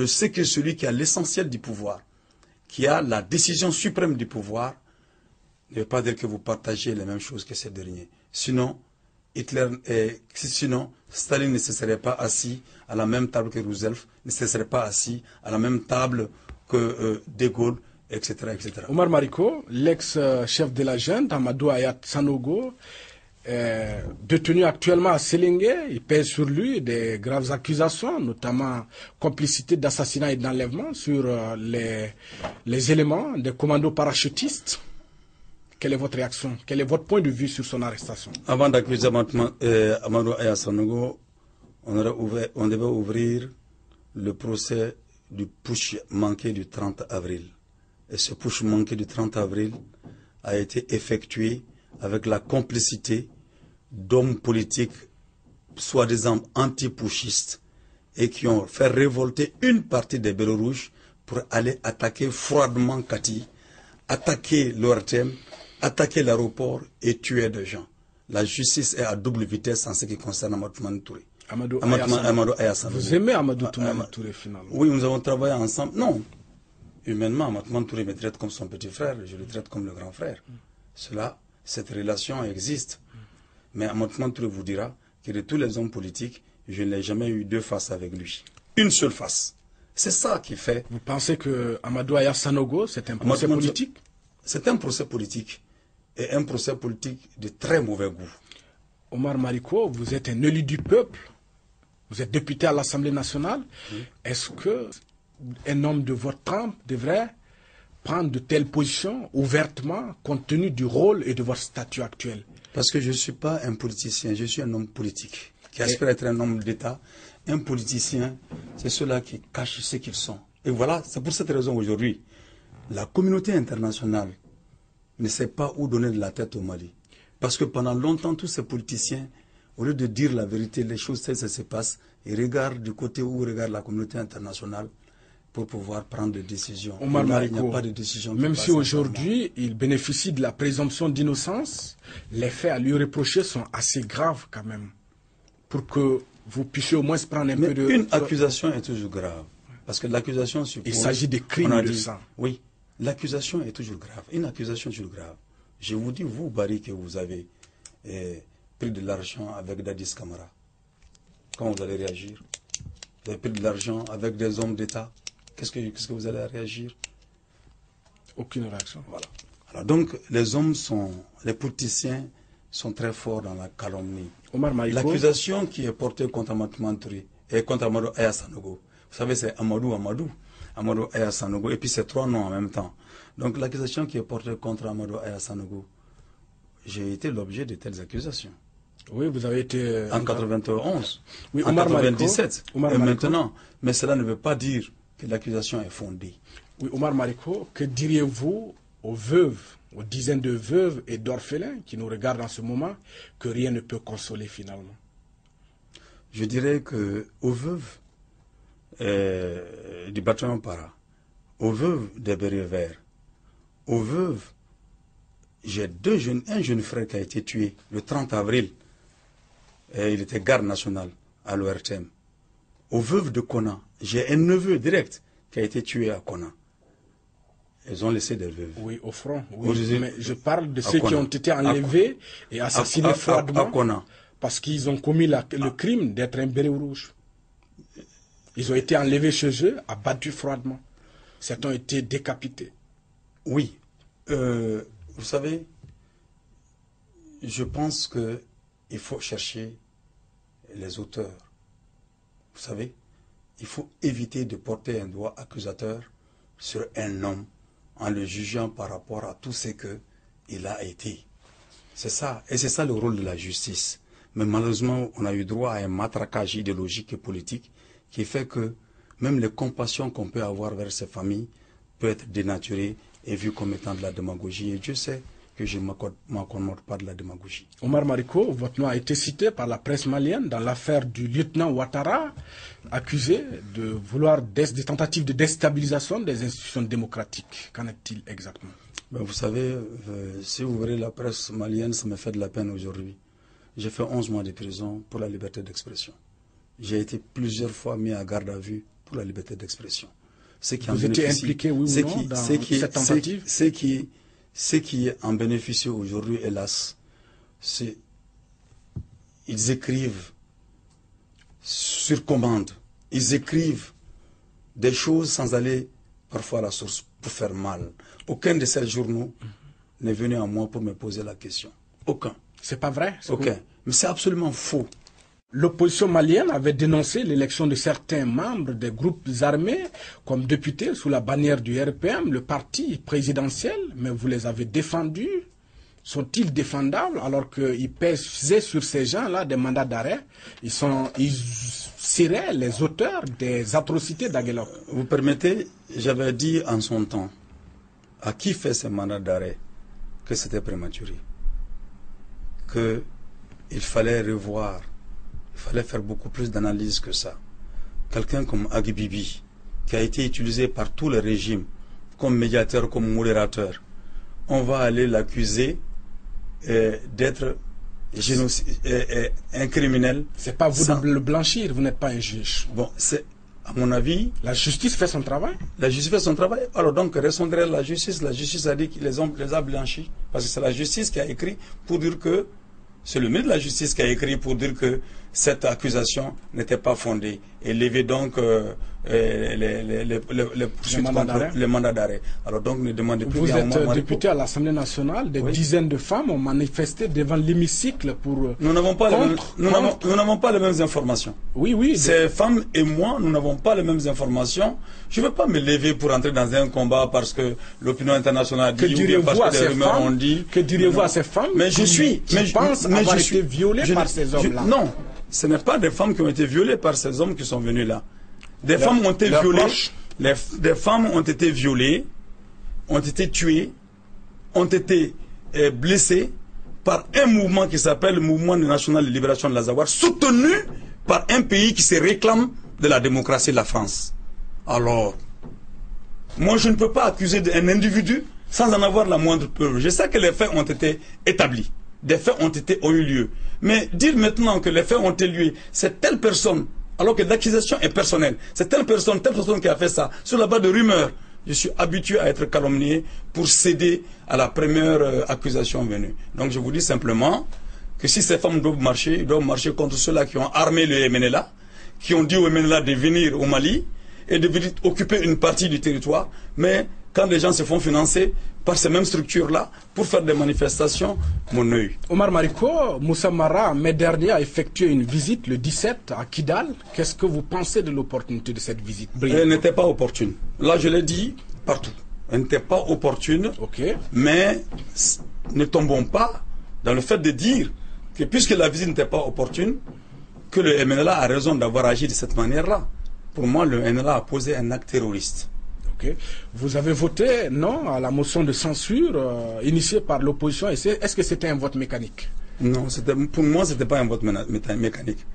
ce que celui qui a l'essentiel du pouvoir, qui a la décision suprême du pouvoir, ne veut pas dire que vous partagez les mêmes choses que ces derniers. Sinon, Staline ne se serait pas assis à la même table que Roosevelt, ne se serait pas assis à la même table que De Gaulle, etc., etc. Omar Mariko, l'ex-chef de la junte, Amadou Hayat Sanogo, détenu actuellement à Sélingué, il pèse sur lui des graves accusations, notamment complicité d'assassinat et d'enlèvement sur les éléments des commandos parachutistes. Quelle est votre réaction? Quel est votre point de vue sur son arrestation? Avant d'accuser Amadou Hayat Sanogo, on devait ouvrir le procès du putsch manqué du 30 avril. Et ce putsch manqué du 30 avril a été effectué avec la complicité d'hommes politiques soi-disant anti-putschistes et qui ont fait révolter une partie des Bérets Rouges pour aller attaquer froidement Kati, attaquer l'ORTM, attaquer l'aéroport et tuer des gens. La justice est à double vitesse en ce qui concerne Amadou Touré. Amadou Hayat Sanogo. Vous aimez Amadou Touré finalement? Oui, nous avons travaillé ensemble. Non. Humainement, Amadou Touré me traite comme son petit frère, je le traite comme le grand frère. Cette relation existe. Mais Amadou Touré vous dira que de tous les hommes politiques, je n'ai jamais eu deux faces avec lui. Une seule face. C'est ça qui fait. Vous pensez que Amadou Hayat Sanogo, c'est un procès politique? C'est un procès politique. Et un procès politique de très mauvais goût. Omar Mariko, vous êtes un élu du peuple. Vous êtes député à l'Assemblée nationale. Oui. Est-ce qu'un homme de votre trempe devrait prendre de telles positions ouvertement compte tenu du rôle et de votre statut actuel? Parce que je ne suis pas un politicien, je suis un homme politique qui aspire à être un homme d'État. Un politicien, c'est ceux-là qui cachent ce qu'ils sont. Et voilà, c'est pour cette raison aujourd'hui, la communauté internationale ne sait pas où donner de la tête au Mali. Parce que pendant longtemps, tous ces politiciens, au lieu de dire la vérité, les choses telles que ça se passe, ils regardent du côté où regarde la communauté internationale pour pouvoir prendre des décisions. Omar Mariko, il n'y a pas de décision. Même si aujourd'hui, il bénéficie de la présomption d'innocence, les faits à lui reprocher sont assez graves quand même. Pour que vous puissiez au moins prendre un peu de... Une accusation est toujours grave. Parce que l'accusation suppose... Il s'agit de crimes de sang. Oui. L'accusation est toujours grave. Une accusation est toujours grave. Je vous dis, vous, Barry, que vous avez pris de l'argent avec Dadis Camara. Comment vous allez réagir? Vous avez pris de l'argent avec des hommes d'État. Qu'est-ce que vous allez réagir? Aucune réaction. Voilà. Alors donc, les politiciens sont très forts dans la calomnie. L'accusation qui est portée contre Amadou Touré et contre Amadou Hayat Sanogo, vous savez, c'est Amadou Hayat Sanogo, et puis c'est trois noms en même temps. Donc l'accusation qui est portée contre Amadou Hayat Sanogo, j'ai été l'objet de telles accusations. Oui, vous avez été... En 91, oui, en 97, et maintenant. Mais cela ne veut pas dire que l'accusation est fondée. Oui, Omar Mariko, que diriez-vous aux veuves, aux dizaines de veuves et d'orphelins qui nous regardent en ce moment, que rien ne peut consoler finalement? Je dirais qu'aux veuves du bâtiment para, aux veuves des Bérets Verts, aux veuves, j'ai un jeune frère qui a été tué le 30 avril, et il était garde national à l'ORTM. Aux veuves de Kona, j'ai un neveu direct qui a été tué à Kona. Ils ont laissé des veuves. Oui, au front. Oui, mais je parle de ceux qui ont été enlevés et assassinés froidement à Kona. Parce qu'ils ont commis le crime d'être un béret rouge. Ils ont été enlevés chez eux, abattus froidement. Certains ont été décapités. Oui. Vous savez, je pense qu'il faut chercher les auteurs. Vous savez, il faut éviter de porter un doigt accusateur sur un homme en le jugeant par rapport à tout ce qu'il a été. C'est ça. Et c'est ça le rôle de la justice. Mais malheureusement, on a eu droit à un matraquage idéologique et politique qui fait que même les compassions qu'on peut avoir vers ces familles peut être dénaturées et vues comme étant de la démagogie. Et Dieu sait que je ne m'accommode pas de la démagogie. Omar Mariko, votre nom a été cité par la presse malienne dans l'affaire du lieutenant Ouattara, accusé de vouloir des tentatives de déstabilisation des institutions démocratiques. Qu'en est-il exactement? Ben, vous savez, si vous verrez la presse malienne, ça me fait de la peine aujourd'hui. J'ai fait 11 mois de prison pour la liberté d'expression. J'ai été plusieurs fois mis à garde à vue pour la liberté d'expression. Vous étiez impliqué, oui ou non, dans cette tentative? Ce qui en bénéficie aujourd'hui, hélas, c'est ils écrivent sur commande. Ils écrivent des choses sans aller parfois à la source pour faire mal. Aucun de ces journaux n'est venu à moi pour me poser la question. Aucun. C'est pas vrai? Aucun. Mais c'est absolument faux. L'opposition malienne avait dénoncé l'élection de certains membres des groupes armés comme députés sous la bannière du RPM, le parti présidentiel, mais vous les avez défendus. Sont-ils défendables alors qu'ils pesaient sur ces gens-là des mandats d'arrêt? Ils seraient les auteurs des atrocités d'Aguelok. Vous permettez, j'avais dit en son temps à qui fait ces mandats d'arrêt que c'était prématuré, qu'il fallait revoir. Il fallait faire beaucoup plus d'analyse que ça. Quelqu'un comme Agbibi, qui a été utilisé par tous les régimes comme médiateur, comme modérateur, on va aller l'accuser d'être un criminel. C'est pas vous de le blanchir, vous n'êtes pas un juge. Bon, c'est, à mon avis... La justice fait son travail. La justice fait son travail. Alors donc, répondrait la justice a dit qu'il les a blanchis. Parce que c'est la justice qui a écrit pour dire que c'est le ministre de la Justice qui a écrit pour dire que cette accusation n'était pas fondée et lever donc les poursuites contre les mandats d'arrêt. Alors donc ne demandez plus. Vous êtes député à l'Assemblée nationale, des dizaines de femmes ont manifesté devant l'hémicycle pour. Nous n'avons pas les mêmes informations. Oui, oui. Ces femmes et moi, nous n'avons pas les mêmes informations. Je ne veux pas me lever pour entrer dans un combat parce que l'opinion internationale dit ou bien parce que les rumeurs ont dit. Que diriez-vous à ces femmes? Mais je pense avoir été violées par ces hommes-là. Non. Ce n'est pas des femmes qui ont été violées par ces hommes qui sont venus là. Des femmes ont été violées. Des femmes ont été violées, ont été tuées, ont été blessées par un mouvement qui s'appelle le Mouvement national de libération de l'Azawad, soutenu par un pays qui se réclame de la démocratie de la France. Alors, moi je ne peux pas accuser un individu sans en avoir la moindre preuve. Je sais que les faits ont été établis. Des faits ont eu lieu. Mais dire maintenant que les faits ont eu lieu, c'est telle personne, alors que l'accusation est personnelle, c'est telle personne qui a fait ça, sur la base de rumeurs. Je suis habitué à être calomnié pour céder à la première accusation venue. Donc je vous dis simplement que si ces femmes doivent marcher, ils doivent marcher contre ceux-là qui ont armé le MNLA, qui ont dit au MNLA de venir au Mali et de venir occuper une partie du territoire, mais quand les gens se font financer par ces mêmes structures-là pour faire des manifestations, mon œil. Omar Mariko, Moussa Mara, mai dernier, a effectué une visite le 17 à Kidal. Qu'est-ce que vous pensez de l'opportunité de cette visite? Elle n'était pas opportune. Là, je l'ai dit partout. Elle n'était pas opportune, mais ne tombons pas dans le fait de dire que puisque la visite n'était pas opportune, que le MNLA a raison d'avoir agi de cette manière-là. Pour moi, le MNLA a posé un acte terroriste. Vous avez voté non à la motion de censure initiée par l'opposition. Est-ce que c'était un vote mécanique? Non, pour moi, ce n'était pas un vote mécanique.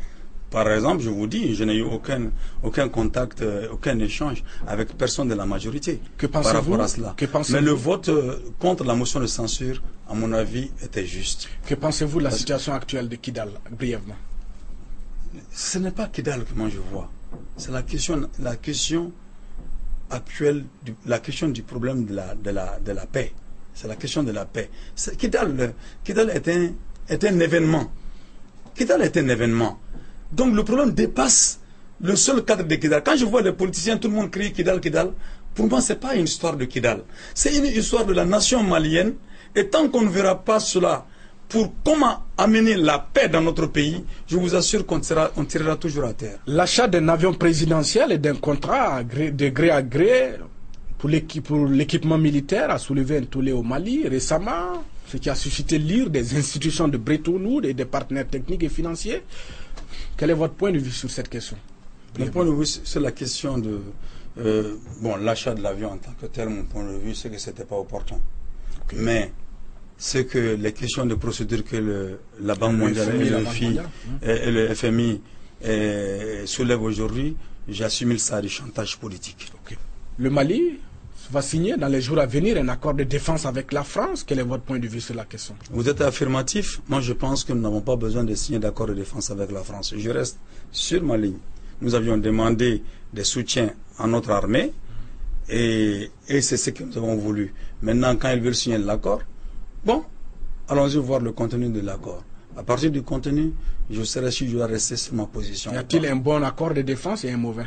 Par exemple, je vous dis, je n'ai eu aucun contact, aucun échange avec personne de la majorité par rapport à cela. Mais le vote contre la motion de censure, à mon avis, était juste. Que pensez-vous de la situation actuelle de Kidal, brièvement? Ce n'est pas Kidal que moi je vois. C'est la question actuelle, la question du problème de la paix. C'est la question de la paix. Kidal est un événement. Kidal est un événement. Donc le problème dépasse le seul cadre de Kidal. Quand je vois les politiciens, tout le monde crie Kidal, Kidal. Pour moi, ce n'est pas une histoire de Kidal. C'est une histoire de la nation malienne. Et tant qu'on ne verra pas cela pour comment amener la paix dans notre pays, je vous assure qu'on tirera toujours à terre. L'achat d'un avion présidentiel et d'un contrat de gré à gré pour l'équipement militaire a soulevé un tollé au Mali récemment, ce qui a suscité l'ire des institutions de Bretton Woods et des partenaires techniques et financiers. Quel est votre point de vue sur cette question? Mon point de vue sur la question de l'achat de l'avion en tant que tel, mon point de vue, c'est que ce n'était pas opportun. Mais c'est que les questions de procédure que la Banque mondiale et le FMI soulèvent aujourd'hui, j'assume ça du chantage politique. Okay. Le Mali va signer dans les jours à venir un accord de défense avec la France. Quel est votre point de vue sur la question? Vous êtes affirmatif. Moi, je pense que nous n'avons pas besoin de signer d'accord de défense avec la France. Je reste sur ma ligne. Nous avions demandé des soutiens à notre armée et c'est ce que nous avons voulu. Maintenant, quand ils veulent signer l'accord, bon, allons-y voir le contenu de l'accord. À partir du contenu, je serai si je dois rester sur ma position. Y a-t-il un bon accord de défense et un mauvais?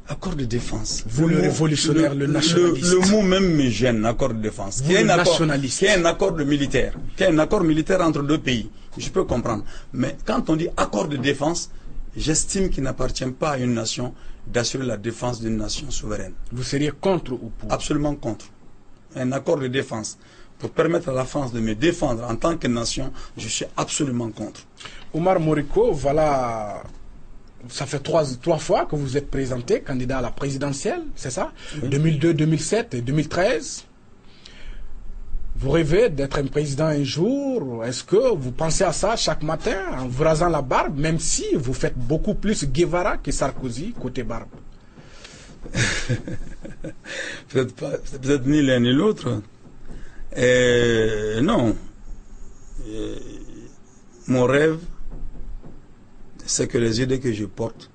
Accord de défense. Vous, le révolutionnaire, le nationaliste. Le mot même me gêne, accord de défense. Vous, le nationaliste. Qui est un accord de militaire. Qui est un accord militaire entre deux pays. Je peux comprendre. Mais quand on dit accord de défense, j'estime qu'il n'appartient pas à une nation d'assurer la défense d'une nation souveraine. Vous seriez contre ou pour? Absolument contre. Un accord de défense pour permettre à la France de me défendre en tant que nation, je suis absolument contre. Omar Moriko, voilà, ça fait trois fois que vous êtes présenté candidat à la présidentielle, c'est ça? Oui. 2002, 2007 et 2013. Vous rêvez d'être un président un jour? Est-ce que vous pensez à ça chaque matin en vous rasant la barbe, même si vous faites beaucoup plus Guevara que Sarkozy côté barbe? Peut-être ni l'un ni l'autre. Non. Mon rêve, c'est que les idées que je porte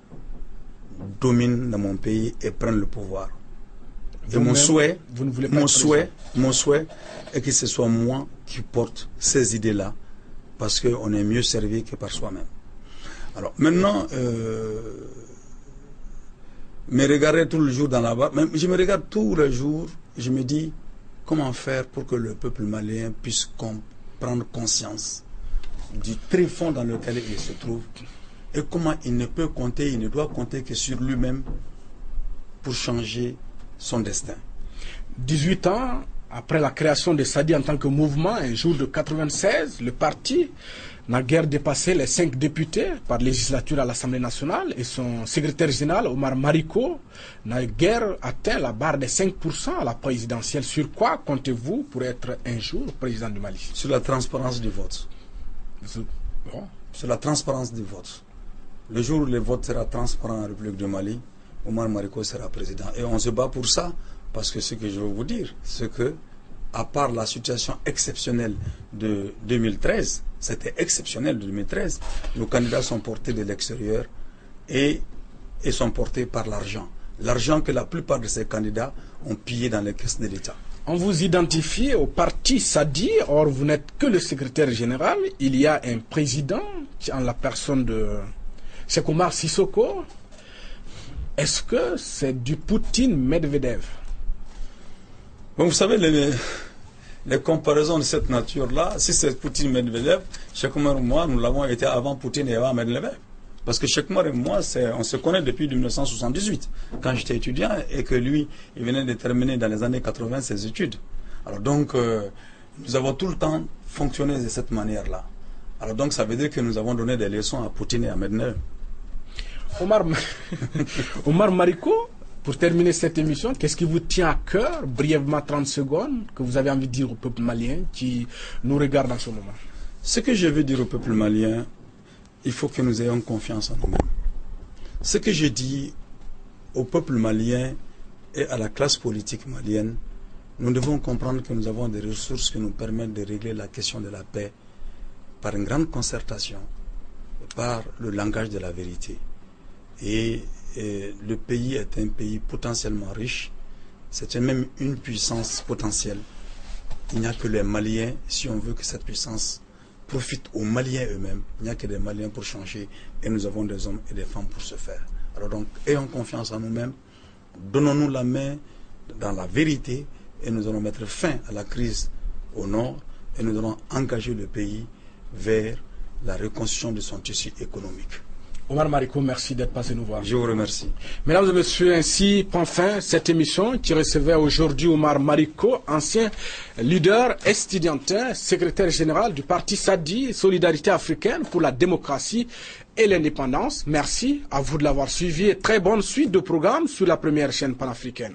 dominent dans mon pays et prennent le pouvoir. Et mon souhait est que ce soit moi qui porte ces idées-là, parce qu'on est mieux servi que par soi-même. Alors maintenant, me regarder tout le jour dans la barre, je me regarde tous les jours, je me dis comment faire pour que le peuple malien puisse prendre conscience du tréfonds dans lequel il se trouve et comment il ne peut compter, il ne doit compter que sur lui-même pour changer son destin. 18 ans après la création de SADI en tant que mouvement, un jour de 96, le parti n'a guère dépassé les 5 députés par législature à l'Assemblée nationale et son secrétaire général, Omar Mariko, n'a guère atteint la barre des 5% à la présidentielle. Sur quoi comptez-vous pour être un jour président du Mali? Sur la transparence du vote. Bon. Sur la transparence du vote. Le jour où le vote sera transparent en République du Mali, Omar Mariko sera président. Et on se bat pour ça, parce que ce que je veux vous dire, c'est que, à part la situation exceptionnelle de 2013, c'était exceptionnel de 2013, nos candidats sont portés de l'extérieur et sont portés par l'argent. L'argent que la plupart de ces candidats ont pillé dans les caisses de l'État. On vous identifie au parti SADI, or vous n'êtes que le secrétaire général. Il y a un président en la personne de Cheikh Oumar Sissoko. Est-ce que c'est du Poutine-Medvedev? Bon, vous savez, les comparaisons de cette nature-là, si c'est Poutine-Medvedev, Cheikh Oumar et moi, nous l'avons été avant Poutine et avant Medvedev. Parce que Cheikh Oumar et moi, on se connaît depuis 1978, quand j'étais étudiant, et que lui, il venait de terminer dans les années 80 ses études. Alors donc, nous avons tout le temps fonctionné de cette manière-là. Alors donc, ça veut dire que nous avons donné des leçons à Poutine et à Medvedev. Omar Mariko, pour terminer cette émission, qu'est-ce qui vous tient à cœur, brièvement 30 secondes, que vous avez envie de dire au peuple malien qui nous regarde en ce moment? Ce que je veux dire au peuple malien, il faut que nous ayons confiance en nous-mêmes. Ce que je dis au peuple malien et à la classe politique malienne, nous devons comprendre que nous avons des ressources qui nous permettent de régler la question de la paix par une grande concertation, par le langage de la vérité. Et le pays est un pays potentiellement riche, c'est même une puissance potentielle. Il n'y a que les Maliens, si on veut que cette puissance profite aux Maliens eux-mêmes, il n'y a que des Maliens pour changer et nous avons des hommes et des femmes pour ce faire. Alors donc, ayons confiance en nous-mêmes, donnons-nous la main dans la vérité et nous allons mettre fin à la crise au nord et nous allons engager le pays vers la reconstruction de son tissu économique. Omar Mariko, merci d'être passé nous voir. Je vous remercie. Mesdames et messieurs, ainsi prend fin cette émission qui recevait aujourd'hui Omar Mariko, ancien leader estudiantin, secrétaire général du parti SADI, Solidarité africaine pour la démocratie et l'indépendance. Merci à vous de l'avoir suivi et très bonne suite de programmes sur la première chaîne panafricaine.